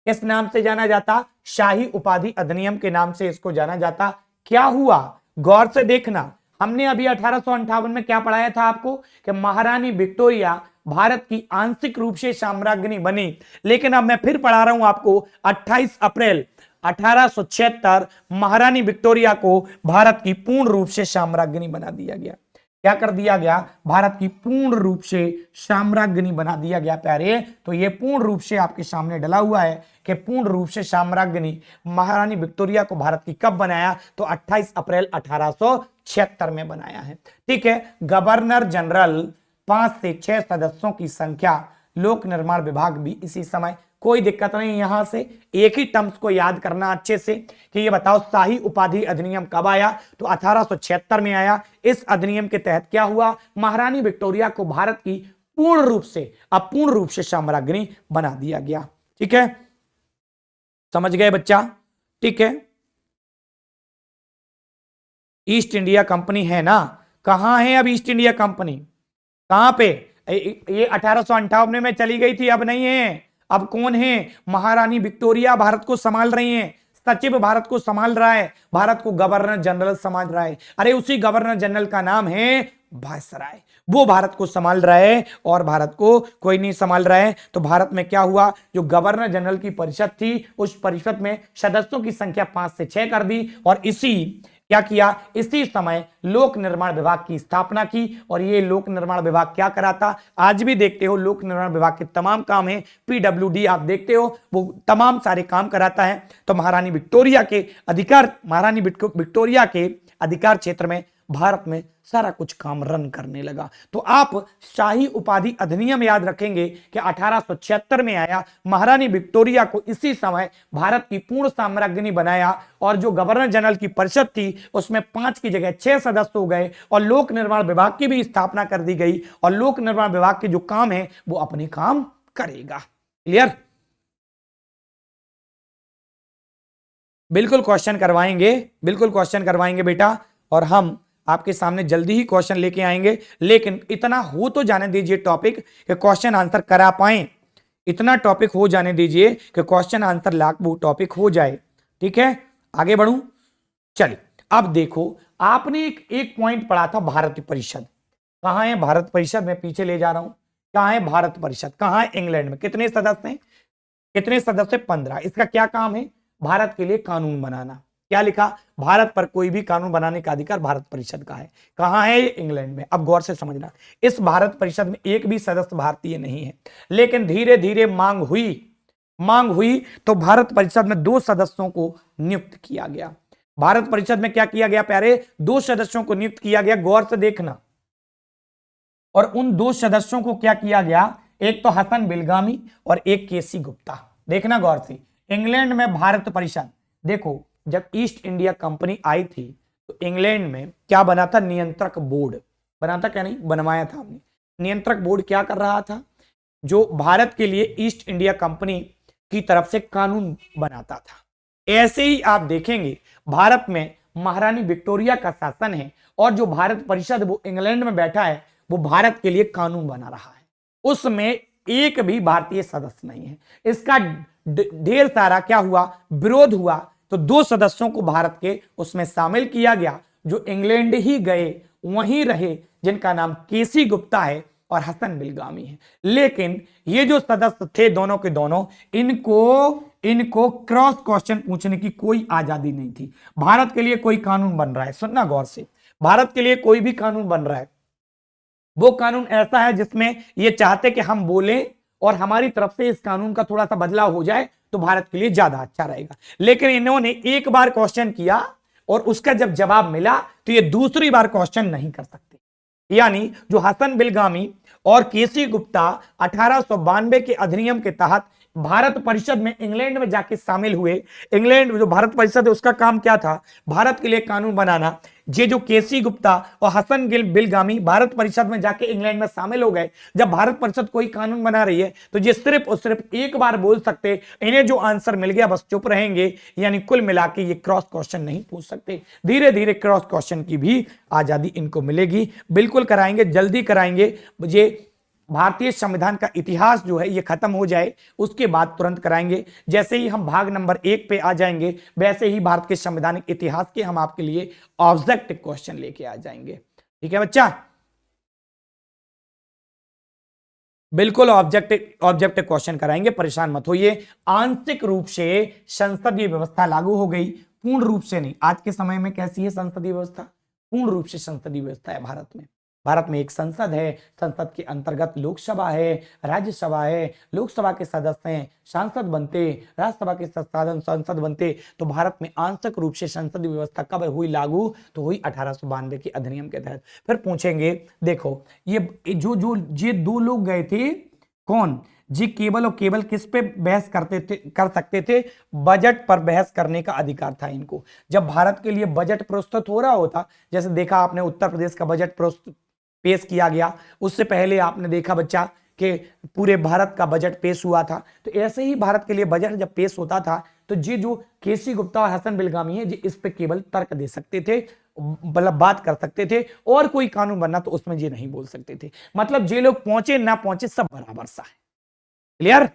किस नाम से जाना जाता? शाही उपाधि अधिनियम के नाम से इसको जाना जाता। क्या हुआ? गौर से देखना, हमने अभी 1858 में क्या पढ़ाया था आपको कि महारानी विक्टोरिया भारत की आंशिक रूप से साम्राज्ञी बनी। लेकिन अब मैं फिर पढ़ा रहा हूं आपको, 28 अप्रैल 1876 महारानी विक्टोरिया को भारत की पूर्ण रूप से साम्राज्ञी बना दिया गया। क्या कर दिया गया? भारत की पूर्ण रूप से साम्राज्ञी बना दिया गया प्यारे। तो ये पूर्ण रूप से आपके सामने डला हुआ है कि पूर्ण रूप से साम्राज्ञी महारानी विक्टोरिया को भारत की कब बनाया? तो 28 अप्रैल 1876 में बनाया है, ठीक है। गवर्नर जनरल 5 से 6 सदस्यों की संख्या लोक निर्माण विभाग भी इसी समय। कोई दिक्कत नहीं, यहां से एक ही टर्म्स को याद करना अच्छे से कि ये बताओ शाही उपाधि अधिनियम कब आया, तो 1876 में आया। इस अधिनियम के तहत क्या हुआ, महारानी विक्टोरिया को भारत की पूर्ण रूप से अपूर्ण रूप से साम्राज्ञी बना दिया गया। ठीक है, समझ गए बच्चा? ठीक है, ईस्ट इंडिया कंपनी है ना, कहां है अब ईस्ट इंडिया कंपनी, कहां पे? ये 1858 में चली गई थी, अब नहीं है। अब कौन है? महारानी विक्टोरिया भारत को संभाल रही हैं, सचिव भारत को संभाल रहा है, भारत को गवर्नर जनरल संभाल रहा है। अरे उसी गवर्नर जनरल का नाम है वायसराय, वो भारत को संभाल रहा है और भारत को कोई नहीं संभाल रहा है। तो भारत में क्या हुआ, जो गवर्नर जनरल की परिषद थी, उस परिषद में सदस्यों की संख्या 5 से 6 कर दी और क्या किया, इसी समय लोक निर्माण विभाग की स्थापना की। और ये लोक निर्माण विभाग क्या कराता, आज भी देखते हो लोक निर्माण विभाग के तमाम काम है, पीडब्ल्यूडी आप देखते हो, वो तमाम सारे काम कराता है। तो महारानी विक्टोरिया के अधिकार क्षेत्र में भारत में सारा कुछ काम रन करने लगा। तो आप शाही उपाधि अधिनियम याद रखेंगे कि 1876 में आया, महारानी विक्टोरिया को इसी समय भारत की पूर्ण साम्राज्ञी बनाया और जो गवर्नर जनरल की परिषद थी उसमें 5 की जगह 6 सदस्य हो गए और लोक निर्माण विभाग की भी स्थापना कर दी गई और लोक निर्माण विभाग के जो काम है वो अपने काम करेगा। क्लियर? बिल्कुल क्वेश्चन करवाएंगे, बिल्कुल क्वेश्चन करवाएंगे बेटा, और हम आपके सामने जल्दी ही क्वेश्चन लेके आएंगे। लेकिन इतना हो तो जाने दीजिए टॉपिक कि क्वेश्चन आंसर करा पाए, इतना टॉपिक हो जाने दीजिए कि क्वेश्चन आंसर लागू टॉपिक हो जाए। ठीक है, आगे बढ़ूं, चलिए अब देखो, आपने एक पॉइंट पढ़ा था भारत परिषद, कहां है भारत परिषद, मैं पीछे ले जा रहा हूं, कहां है भारत परिषद, कहां है? इंग्लैंड में। कितने सदस्य हैं? कितने सदस्य? 15। इसका क्या काम है? भारत के लिए कानून बनाना। क्या लिखा? भारत पर कोई भी कानून बनाने का अधिकार भारत परिषद का है। कहां है? इंग्लैंड में। अब गौर से समझना, इस भारत परिषद में एक भी सदस्य भारतीय नहीं है, लेकिन धीरे धीरे मांग हुई तो भारत परिषद में 2 सदस्यों को नियुक्त किया गया। भारत परिषद में क्या किया गया प्यारे? 2 सदस्यों को नियुक्त किया गया, गौर से देखना। और उन 2 सदस्यों को क्या किया गया? एक तो हसन बिलगामी और एक केसी गुप्ता। देखना गौर से, इंग्लैंड में भारत परिषद, देखो जब ईस्ट इंडिया कंपनी आई थी तो इंग्लैंड में क्या बना था? नियंत्रक बोर्ड बना था, क्या नहीं बनवाया था हमने। नियंत्रक बोर्ड क्या कर रहा था? जो भारत के लिए ईस्ट इंडिया कंपनी की तरफ से कानून बनाता था। ऐसे ही आप देखेंगे भारत में महारानी विक्टोरिया का शासन है और जो भारत परिषद वो इंग्लैंड में बैठा है, वो भारत के लिए कानून बना रहा है, उसमें एक भी भारतीय सदस्य नहीं है। इसका ढेर सारा क्या हुआ? विरोध हुआ। तो 2 सदस्यों को भारत के उसमें शामिल किया गया, जो इंग्लैंड ही गए वहीं रहे, जिनका नाम केसी गुप्ता है और हसन बिलगामी है। लेकिन ये जो सदस्य थे दोनों के दोनों, इनको क्रॉस क्वेश्चन पूछने की कोई आजादी नहीं थी। भारत के लिए कोई कानून बन रहा है, सुनना गौर से, भारत के लिए कोई भी कानून बन रहा है, वो कानून ऐसा है जिसमें ये चाहते कि हम बोलें और हमारी तरफ से इस कानून का थोड़ा सा बदलाव हो जाए तो भारत के लिए ज्यादा अच्छा रहेगा। लेकिन इन्होंने एक बार क्वेश्चन किया और उसका जब जवाब मिला तो ये दूसरी बार क्वेश्चन नहीं कर सकते। यानी जो हसन बिलगामी और केसी गुप्ता 1892 के अधिनियम के तहत भारत परिषद में इंग्लैंड में जाके शामिल हुए। इंग्लैंड जो भारत परिषद है उसका काम क्या था? भारत के लिए कानून बनाना। ये जो केसी गुप्ता और हसन बिलगामी भारत परिषद में जाके इंग्लैंड में शामिल हो गए। जब भारत परिषद कोई कानून बना रही है तो ये सिर्फ और सिर्फ एक बार बोल सकते, इन्हें जो आंसर मिल गया बस चुप रहेंगे। यानी कुल मिला के ये क्रॉस क्वेश्चन नहीं पूछ सकते। धीरे धीरे क्रॉस क्वेश्चन की भी आजादी इनको मिलेगी, बिल्कुल कराएंगे, जल्दी कराएंगे। मुझे भारतीय संविधान का इतिहास जो है ये खत्म हो जाए उसके बाद तुरंत कराएंगे। जैसे ही हम भाग नंबर 1 पे आ जाएंगे वैसे ही भारत के संवैधानिक इतिहास के हम आपके लिए ऑब्जेक्टिव क्वेश्चन लेके आ जाएंगे। ठीक है बच्चा, बिल्कुल ऑब्जेक्टिव क्वेश्चन कराएंगे, परेशान मत होइए। आंशिक रूप से संसदीय व्यवस्था लागू हो गई, पूर्ण रूप से नहीं। आज के समय में कैसी है संसदीय व्यवस्था? पूर्ण रूप से संसदीय व्यवस्था है भारत में। भारत में एक संसद है, संसद के अंतर्गत लोकसभा है, राज्यसभा है, लोकसभा के सदस्य हैं, सांसद बनते, राज्यसभा के सांसद बनते। तो भारत में आंशिक रूप से संसदीय व्यवस्था कब हुई लागू? तो हुई 1892 के अधिनियम के तहत। फिर पूछेंगे, देखो ये 2 लोग गए थे, कौन? जी केवल और केवल किस पे बहस कर सकते थे? बजट पर बहस करने का अधिकार था इनको। जब भारत के लिए बजट प्रस्तुत हो रहा होता, जैसे देखा आपने उत्तर प्रदेश का बजट प्रस्तुत पेश किया गया, उससे पहले आपने देखा बच्चा कि पूरे भारत का बजट पेश हुआ था। तो ऐसे ही भारत के लिए बजट जब पेश होता था तो ये जो केसी गुप्ता और हसन बिलगामी है, इस पे केवल तर्क दे सकते थे, मतलब बात कर सकते थे, और कोई कानून बनना तो उसमें ये नहीं बोल सकते थे। मतलब जे लोग पहुंचे ना पहुंचे सब बराबर सा है। क्लियर?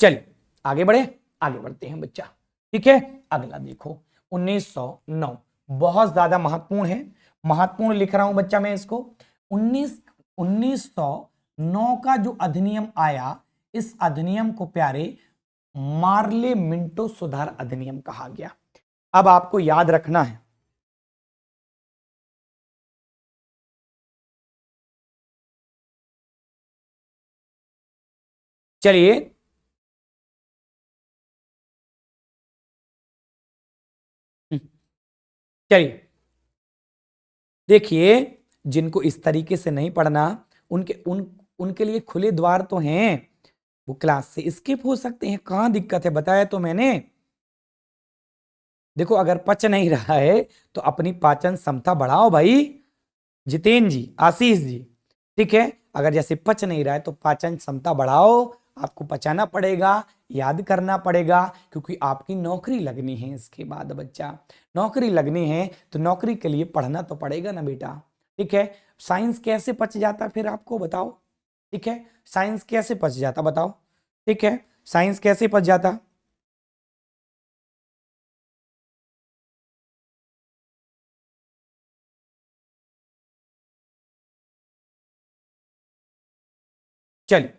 चलिए आगे बढ़े, आगे बढ़ते हैं बच्चा। ठीक है, अगला देखो 1909, बहुत ज्यादा महत्वपूर्ण है, महत्वपूर्ण लिख रहा हूं बच्चा मैं इसको। 1909 का जो अधिनियम आया, इस अधिनियम को प्यारे मार्ले मिंटो सुधार अधिनियम कहा गया। अब आपको याद रखना है, चलिए चलिए देखिए, जिनको इस तरीके से नहीं पढ़ना उनके लिए खुले द्वार तो हैं, वो क्लास से स्किप हो सकते हैं, कहां दिक्कत है बताया तो मैंने। देखो अगर पच नहीं रहा है तो अपनी पाचन क्षमता बढ़ाओ भाई, जितेंद्र जी, आशीष जी। ठीक है, अगर जैसे पच नहीं रहा है तो पाचन क्षमता बढ़ाओ, आपको पचाना पड़ेगा, याद करना पड़ेगा, क्योंकि आपकी नौकरी लगनी है इसके बाद बच्चा, नौकरी लगनी है तो नौकरी के लिए पढ़ना तो पड़ेगा ना बेटा। ठीक है, साइंस कैसे पच जाता फिर आपको बताओ। ठीक है, साइंस कैसे पच जाता बताओ। ठीक है, साइंस कैसे पच जाता? चलिए,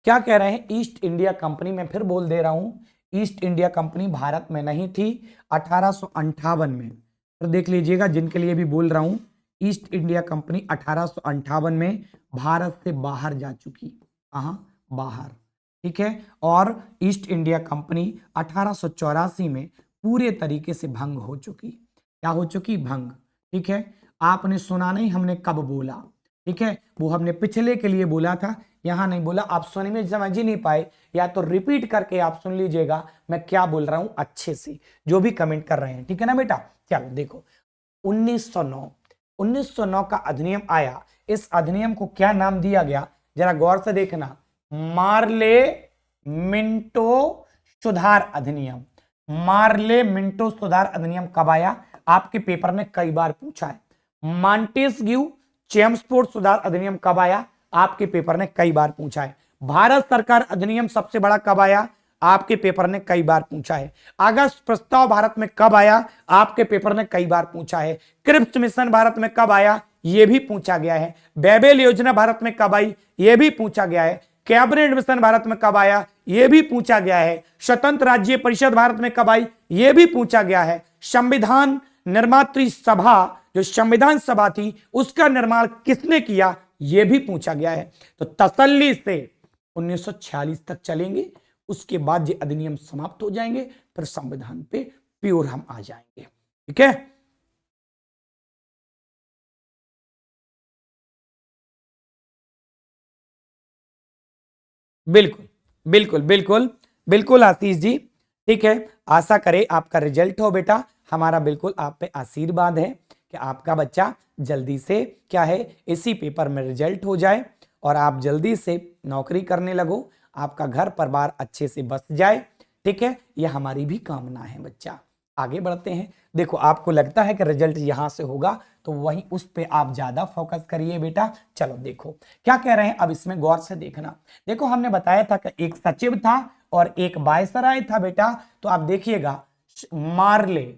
क्या कह रहे हैं, ईस्ट इंडिया कंपनी, मैं फिर बोल दे रहा हूं, ईस्ट इंडिया कंपनी भारत में नहीं थी 1858 में। फिर देख लीजिएगा जिनके लिए भी बोल रहा हूं, ईस्ट इंडिया कंपनी 1858 में भारत से बाहर जा चुकी, कहां? बाहर। ठीक है, और ईस्ट इंडिया कंपनी 1884 में पूरे तरीके से भंग हो चुकी। क्या हो चुकी? भंग। ठीक है, आपने सुना नहीं हमने कब बोला। ठीक है, वो हमने पिछले के लिए बोला था, यहां नहीं बोला, आप सुनने में समझ ही नहीं पाए, या तो रिपीट करके आप सुन लीजिएगा मैं क्या बोल रहा हूं अच्छे से, जो भी कमेंट कर रहे हैं। ठीक है ना बेटा? चलो देखो 1909, 1909 का अधिनियम आया, इस अधिनियम को क्या नाम दिया गया जरा गौर से देखना, मार्ले मिंटो सुधार अधिनियम। मार्ले मिंटो सुधार अधिनियम कब आया? आपके पेपर में कई बार पूछा है। मॉन्टेस्क्यू चेम्सफोर्ड सुधार अधिनियम कब आया? आपके पेपर ने कई बार पूछा है। भारत सरकार अधिनियम सबसे बड़ा कब आया? आपके पेपर ने कई बार पूछा है। अगस्त प्रस्ताव भारत में कब आया? आपके पेपर ने कई बार पूछा है। क्रिप्स मिशन भारत में कब आया? यह भी पूछा गया है। बेबेल योजना भारत में कब आई? यह भी पूछा गया है। कैबिनेट मिशन भारत में कब आया? यह भी पूछा गया है। स्वतंत्र राज्य परिषद भारत में कब आई? यह भी पूछा गया है। संविधान निर्मात्री सभा, जो संविधान सभा थी, उसका निर्माण किसने किया? यह भी पूछा गया है। तो तसल्ली से 1946 तक चलेंगे, उसके बाद ये अधिनियम समाप्त हो जाएंगे, फिर संविधान पे प्योर हम आ जाएंगे। ठीक है, बिल्कुल बिल्कुल बिल्कुल बिल्कुल आशीष जी। ठीक है, आशा करें आपका रिजल्ट हो बेटा, हमारा बिल्कुल आप पे आशीर्वाद है कि आपका बच्चा जल्दी से क्या है, इसी पेपर में रिजल्ट हो जाए और आप जल्दी से नौकरी करने लगो, आपका घर परिवार अच्छे से बस जाए। ठीक है, यह हमारी भी कामना है बच्चा। आगे बढ़ते हैं। देखो आपको लगता है कि रिजल्ट यहां से होगा, तो वही उस पे आप ज्यादा फोकस करिए बेटा। चलो देखो क्या कह रहे हैं, अब इसमें गौर से देखना। देखो हमने बताया था कि एक सचिव था और एक वायसराय था बेटा, तो आप देखिएगा मार्ले,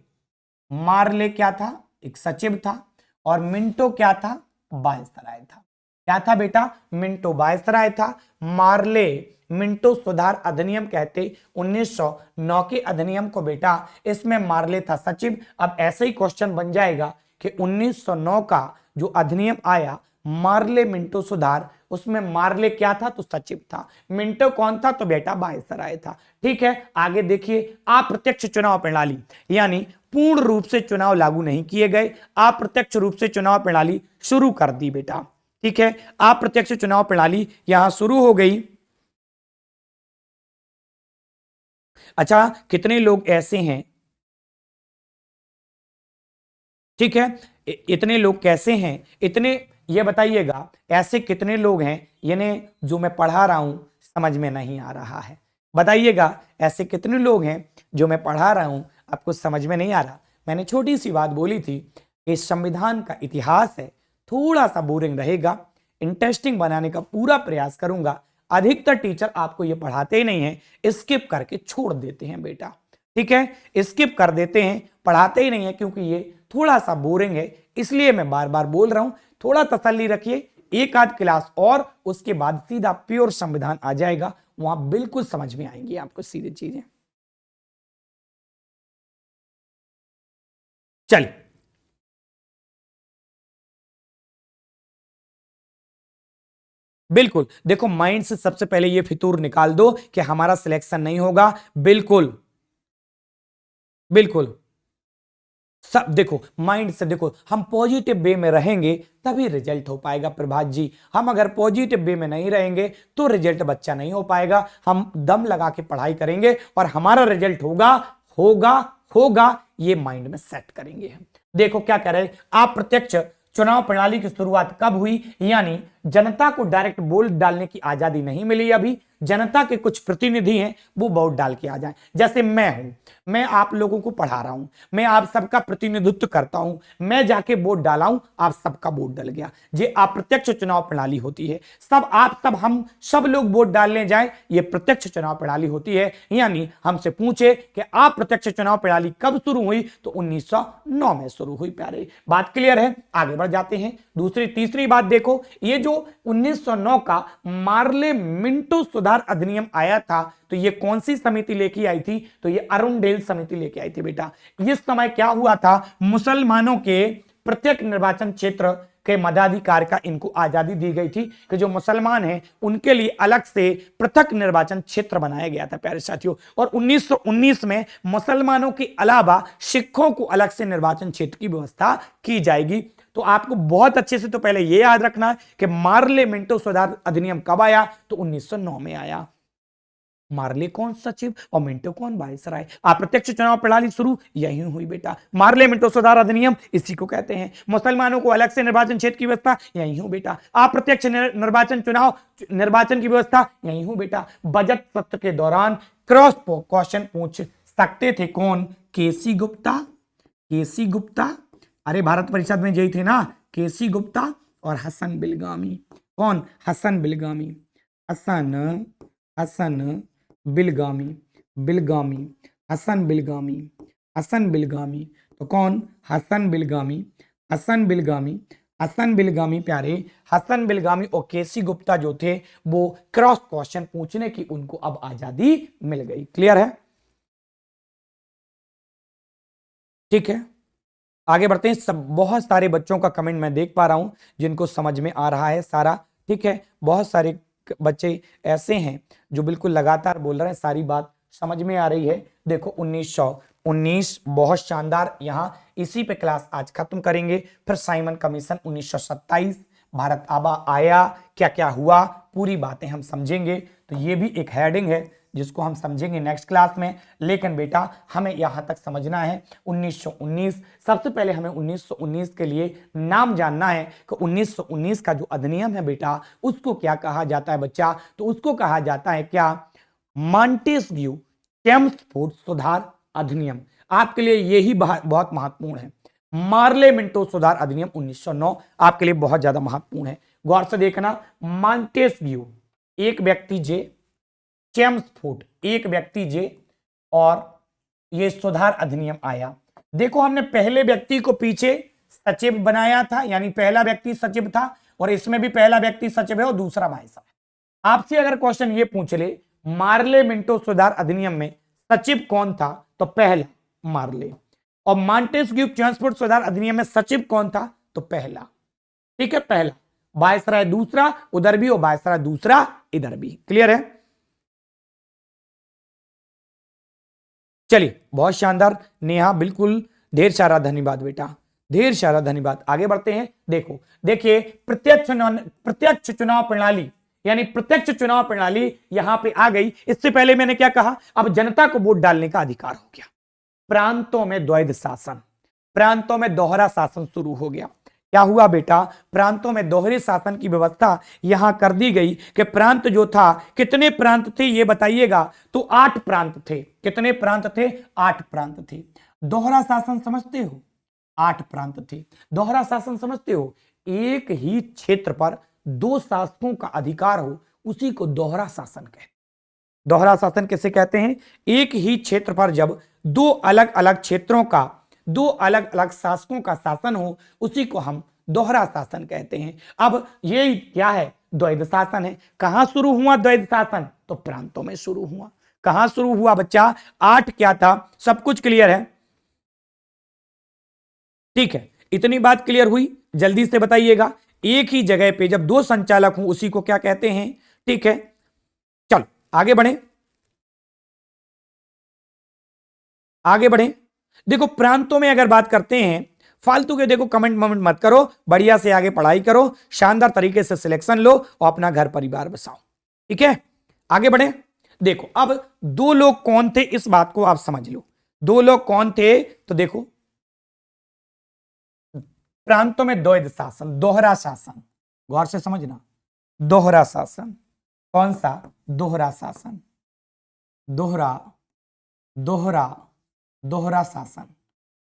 मार्ले क्या था? एक सचिव था, और मिंटो क्या था? वायसराय था। क्या था बेटा? मिंटो वायसराय था। मार्ले मिंटो सुधार अधिनियम कहते 1909 के अधिनियम को बेटा, इसमें मार्ले था सचिव। अब ऐसे ही क्वेश्चन बन जाएगा कि 1909 का जो अधिनियम आया, मार्ले मिंटो सुधार, उसमें मार्ले क्या था तो सचिव था, मिंटो कौन था तो बेटा वायसराय था। ठीक है, आगे देखिए, अप्रत्यक्ष चुनाव प्रणाली, यानी पूर्ण रूप से चुनाव लागू नहीं किए गए, अप्रत्यक्ष रूप से चुनाव प्रणाली शुरू कर दी बेटा। ठीक है, अप्रत्यक्ष चुनाव प्रणाली यहां शुरू हो गई। अच्छा, कितने लोग ऐसे हैं, ठीक है, इतने लोग कैसे हैं, इतने ये बताइएगा, ऐसे कितने लोग हैं यानी जो मैं पढ़ा रहा हूं समझ में नहीं आ रहा है, बताइएगा ऐसे कितने लोग हैं जो मैं पढ़ा रहा हूं आपको समझ में नहीं आ रहा। मैंने छोटी सी बात बोली थी, इस संविधान का इतिहास है, थोड़ा सा बोरिंग रहेगा, इंटरेस्टिंग बनाने का पूरा प्रयास करूंगा। अधिकतर टीचर आपको ये पढ़ाते ही नहीं है, स्किप करके छोड़ देते हैं बेटा। ठीक है, स्किप कर देते हैं, पढ़ाते ही नहीं है, क्योंकि ये थोड़ा सा बोरिंग है, इसलिए मैं बार बार बोल रहा हूं, थोड़ा तसल्ली रखिए, एक आध क्लास और उसके बाद सीधा प्योर संविधान आ जाएगा, वहां बिल्कुल समझ में आएंगी आपको सीधी चीजें। चलिए, बिल्कुल देखो, माइंड से सबसे पहले ये फितूर निकाल दो कि हमारा सिलेक्शन नहीं होगा, बिल्कुल बिल्कुल, सब देखो माइंड से देखो, हम पॉजिटिव वे में रहेंगे तभी रिजल्ट हो पाएगा प्रभात जी, हम अगर पॉजिटिव वे में नहीं रहेंगे तो रिजल्ट बच्चा नहीं हो पाएगा। हम दम लगा के पढ़ाई करेंगे और हमारा रिजल्ट होगा होगा होगा, ये माइंड में सेट करेंगे हम। देखो क्या कह रहे, अप्रत्यक्ष चुनाव प्रणाली की शुरुआत कब हुई, यानी जनता को डायरेक्ट वोट डालने की आजादी नहीं मिली अभी, जनता के कुछ प्रतिनिधि हैं वो वोट डाल के आ जाएं। जैसे मैं हूं, मैं आप लोगों को पढ़ा रहा हूं, मैं आप सबका प्रतिनिधित्व करता हूं, मैं जाके वोट डाला हूं, आप सबका वोट डल गया, ये अप्रत्यक्ष चुनाव प्रणाली होती है। सब आप सब हम सब लोग वोट डालने जाएं, ये प्रत्यक्ष चुनाव प्रणाली होती है। यानी हमसे पूछे कि अप्रत्यक्ष चुनाव प्रणाली कब शुरू हुई तो 1909 में शुरू हुई। प्यारे, बात क्लियर है, आगे बढ़ जाते हैं। दूसरी तीसरी बात देखो, ये जो 1909 का मार्ले मिंटो सुधार अधिनियम आया था, तो ये कौन सी समिति लेके आई थी, तो ये अरुणडेल समिति लेके आई थी बेटा। इस समय क्या हुआ था, मुसलमानों के प्रत्येक निर्वाचन क्षेत्र के मताधिकार का इनको आजादी दी गई थी कि जो मुसलमान हैं उनके लिए अलग से पृथक निर्वाचन क्षेत्र बनाया गया था प्यारे साथियों। और 1919 में मुसलमानों के अलावा सिखों को अलग से निर्वाचन क्षेत्र की व्यवस्था की जाएगी। तो आपको बहुत अच्छे से तो पहले यह याद रखना है कि मार्ले मिंटो सुधार अधिनियम कब आया तो 1909 में आया। मार्ले कौन सचिव और मिंटो कौन वायसराय, अप्रत्यक्ष चुनाव प्रणाली शुरू यही हुई बेटा। मार्ले मिंटो सुधार अधिनियम इसी को कहते हैं। मुसलमानों को अलग से निर्वाचन क्षेत्र की व्यवस्था यही हूं बेटा। अप्रत्यक्ष निर्वाचन की व्यवस्था यही हूं बेटा। बजट सत्र के दौरान क्रॉस क्वेश्चन पूछ सकते थे कौन, केसी गुप्ता, केसी गुप्ता, अरे भारत परिषद में यही थे ना, केसी गुप्ता और हसन बिलगामी। कौन, हसन बिलगामी, हसन हसन बिलगामी, बिलगामी, हसन बिलगामी, हसन बिलगामी, तो कौन, हसन बिलगामी, हसन बिलगामी, हसन बिलगामी प्यारे, हसन बिलगामी और केसी गुप्ता जो थे वो क्रॉस क्वेश्चन पूछने की उनको अब आजादी मिल गई। क्लियर है, ठीक है, आगे बढ़ते हैं। सब बहुत सारे बच्चों का कमेंट मैं देख पा रहा हूं जिनको समझ में आ रहा है सारा, ठीक है, बहुत सारे बच्चे ऐसे हैं जो बिल्कुल लगातार बोल रहे हैं, सारी बात समझ में आ रही है। देखो 1919 बहुत शानदार, यहां इसी पे क्लास आज खत्म करेंगे। फिर साइमन कमीशन 1927, भारत आबा आया, क्या क्या हुआ, पूरी बातें हम समझेंगे। तो ये भी एक हेडिंग है जिसको हम समझेंगे नेक्स्ट क्लास में। लेकिन बेटा हमें यहां तक समझना है 1919। सबसे पहले हमें 1919 के लिए नाम जानना है कि 1919 का जो अधिनियम है बेटा उसको क्या कहा जाता है बच्चा, तो उसको कहा जाता है क्या, मॉन्टेस्क्यू चेम्सफोर्ड सुधार अधिनियम। आपके लिए यही बहुत महत्वपूर्ण है। मार्ले मिंटो सुधार अधिनियम 1909 आपके लिए बहुत ज्यादा महत्वपूर्ण है, गौर से देखना। मॉन्टेस्क्यू एक व्यक्ति जे, चेम्सफोर्ड एक व्यक्ति जे, और ये सुधार अधिनियम आया। देखो हमने पहले व्यक्ति को पीछे सचिव बनाया था, यानी पहला व्यक्ति सचिव था, और इसमें भी पहला व्यक्ति सचिव है और दूसरा वायसराय। आपसे अगर क्वेश्चन ये पूछ ले मार्ले मिंटो सुधार अधिनियम में सचिव कौन था, तो पहला मार्ले, और मॉन्टेस्क्यू चेम्सफोर्ड सुधार अधिनियम में सचिव कौन था, तो पहला, ठीक है, पहला। वायसराय दूसरा उधर भी और वायसराय दूसरा इधर भी। क्लियर है? चलिए, बहुत शानदार नेहा, बिल्कुल ढेर सारा धन्यवाद बेटा, ढेर सारा धन्यवाद। आगे बढ़ते हैं। देखो, देखिए प्रत्यक्ष चुनाव प्रणाली, यानी प्रत्यक्ष चुनाव प्रणाली यहां पे आ गई। इससे पहले मैंने क्या कहा, अब जनता को वोट डालने का अधिकार हो गया। प्रांतों में द्वैध शासन, प्रांतों में दोहरा शासन शुरू हो गया। क्या हुआ बेटा, प्रांतों में दोहरे शासन की व्यवस्था यहां कर दी गई कि प्रांत जो था, कितने प्रांत थे ये बताइएगा, तो 8 प्रांत थे। कितने प्रांत थे? 8 प्रांत थे। दोहरा शासन समझते हो? 8 प्रांत थे। दोहरा शासन समझते हो? एक ही क्षेत्र पर 2 शासकों का अधिकार हो, उसी को दोहरा शासन कहते हैं। दोहरा शासन किसे कहते हैं? एक ही क्षेत्र पर जब 2 अलग अलग क्षेत्रों का, 2 अलग अलग शासकों का शासन हो, उसी को हम दोहरा शासन कहते हैं। अब ये क्या है? द्वैध शासन है। कहां शुरू हुआ द्वैध शासन? तो प्रांतों में शुरू हुआ। कहां शुरू हुआ बच्चा? 8 क्या था? सब कुछ क्लियर है? ठीक है, इतनी बात क्लियर हुई? जल्दी से बताइएगा। एक ही जगह पे जब 2 संचालक हों, उसी को क्या कहते हैं? ठीक है, चलो आगे बढ़े, आगे बढ़े। देखो, प्रांतों में अगर बात करते हैं, फालतू के देखो कमेंट मत करो, बढ़िया से आगे पढ़ाई करो, शानदार तरीके से सिलेक्शन लो और अपना घर परिवार बसाओ। ठीक है, आगे बढ़े। देखो, अब 2 लोग कौन थे, इस बात को आप समझ लो। 2 लोग कौन थे? तो देखो, प्रांतों में द्वैध शासन, दोहरा शासन, गौर से समझना, दोहरा शासन। कौन सा? दोहरा शासन, दोहरा, दोहरा, दोहरा शासन।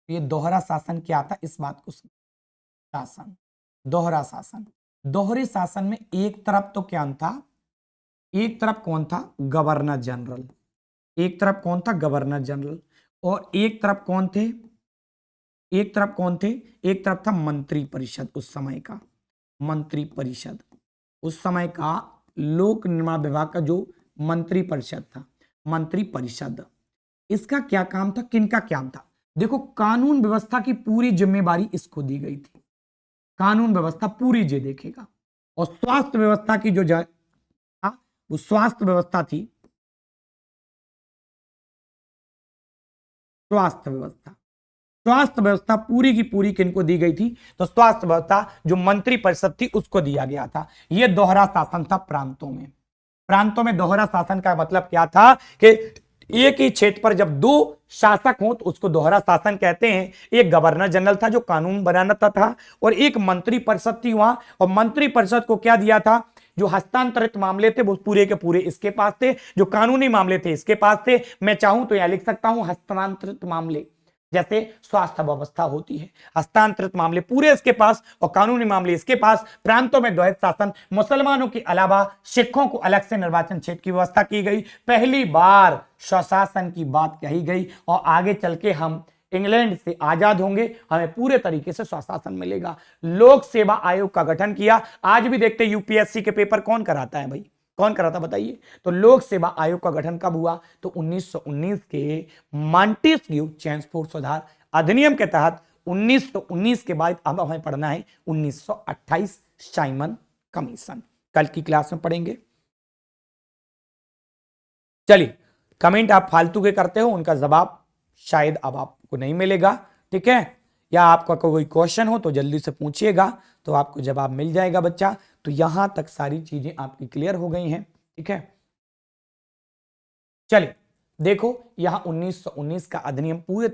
ये दोहरा शासन क्या था, इस बात को शासन, दोहरा शासन। दोहरे शासन में एक तरफ तो क्या था? एक तरफ कौन था? Governor general. एक तरफ कौन था? Governor general. और एक तरफ कौन थे? एक तरफ कौन थे? एक तरफ था मंत्री परिषद। उस समय का मंत्री परिषद, उस समय का लोक निर्माण विभाग का जो मंत्री परिषद था, मंत्री परिषद, इसका क्या काम था? किनका काम था? देखो, कानून व्यवस्था की पूरी जिम्मेवारी इसको दी गई थी। कानून व्यवस्था पूरी जे देखेगा। और स्वास्थ्य व्यवस्था की जो वो स्वास्थ्य व्यवस्था थी, स्वास्थ्य व्यवस्था, स्वास्थ्य व्यवस्था पूरी की पूरी किनको दी गई थी? तो स्वास्थ्य व्यवस्था जो मंत्री परिषद थी उसको दिया गया था। यह दोहरा शासन था प्रांतों में। प्रांतों में दोहरा शासन का मतलब क्या था कि एक ही क्षेत्र पर जब 2 शासक हों तो उसको दोहरा शासन कहते हैं। एक गवर्नर जनरल था जो कानून बनाता था, और एक मंत्री परिषद थी वहां। और मंत्री परिषद को क्या दिया था? जो हस्तांतरित मामले थे वो पूरे के पूरे इसके पास थे, जो कानूनी मामले थे इसके पास थे। मैं चाहूं तो यहां लिख सकता हूं हस्तांतरित मामले, जैसे स्वास्थ्य व्यवस्था होती है, हस्तांतरित मामले पूरे इसके पास और कानूनी मामले इसके पास। प्रांतों में द्वैध शासन, मुसलमानों के अलावा सिखों को अलग से निर्वाचन क्षेत्र की व्यवस्था की गई। पहली बार स्वशासन की बात कही गई, और आगे चल के हम इंग्लैंड से आजाद होंगे, हमें पूरे तरीके से स्वशासन मिलेगा। लोक सेवा आयोग का गठन किया। आज भी देखते यूपीएससी के पेपर कौन कराता है भाई? कौन कराता बताइए? तो लोक सेवा आयोग का गठन कब हुआ? तो 1919 के मॉन्टेस्क्यू चेम्सफोर्ड सुधार अधिनियम के तहत 1919 के बाद अब हमें पढ़ना है 1928 साइमन कमीशन। कल की क्लास में पढ़ेंगे। चलिए, कमेंट आप फालतू के करते हो, उनका जवाब शायद अब आपको नहीं मिलेगा। ठीक है, या आपका कोई क्वेश्चन हो तो जल्दी से पूछिएगा, तो आपको जवाब मिल जाएगा बच्चा। तो यहां तक सारी चीजें आपकी क्लियर हो गई हैं। ठीक है, चलिए देखो, यहां 1919 का अधिनियम पूरे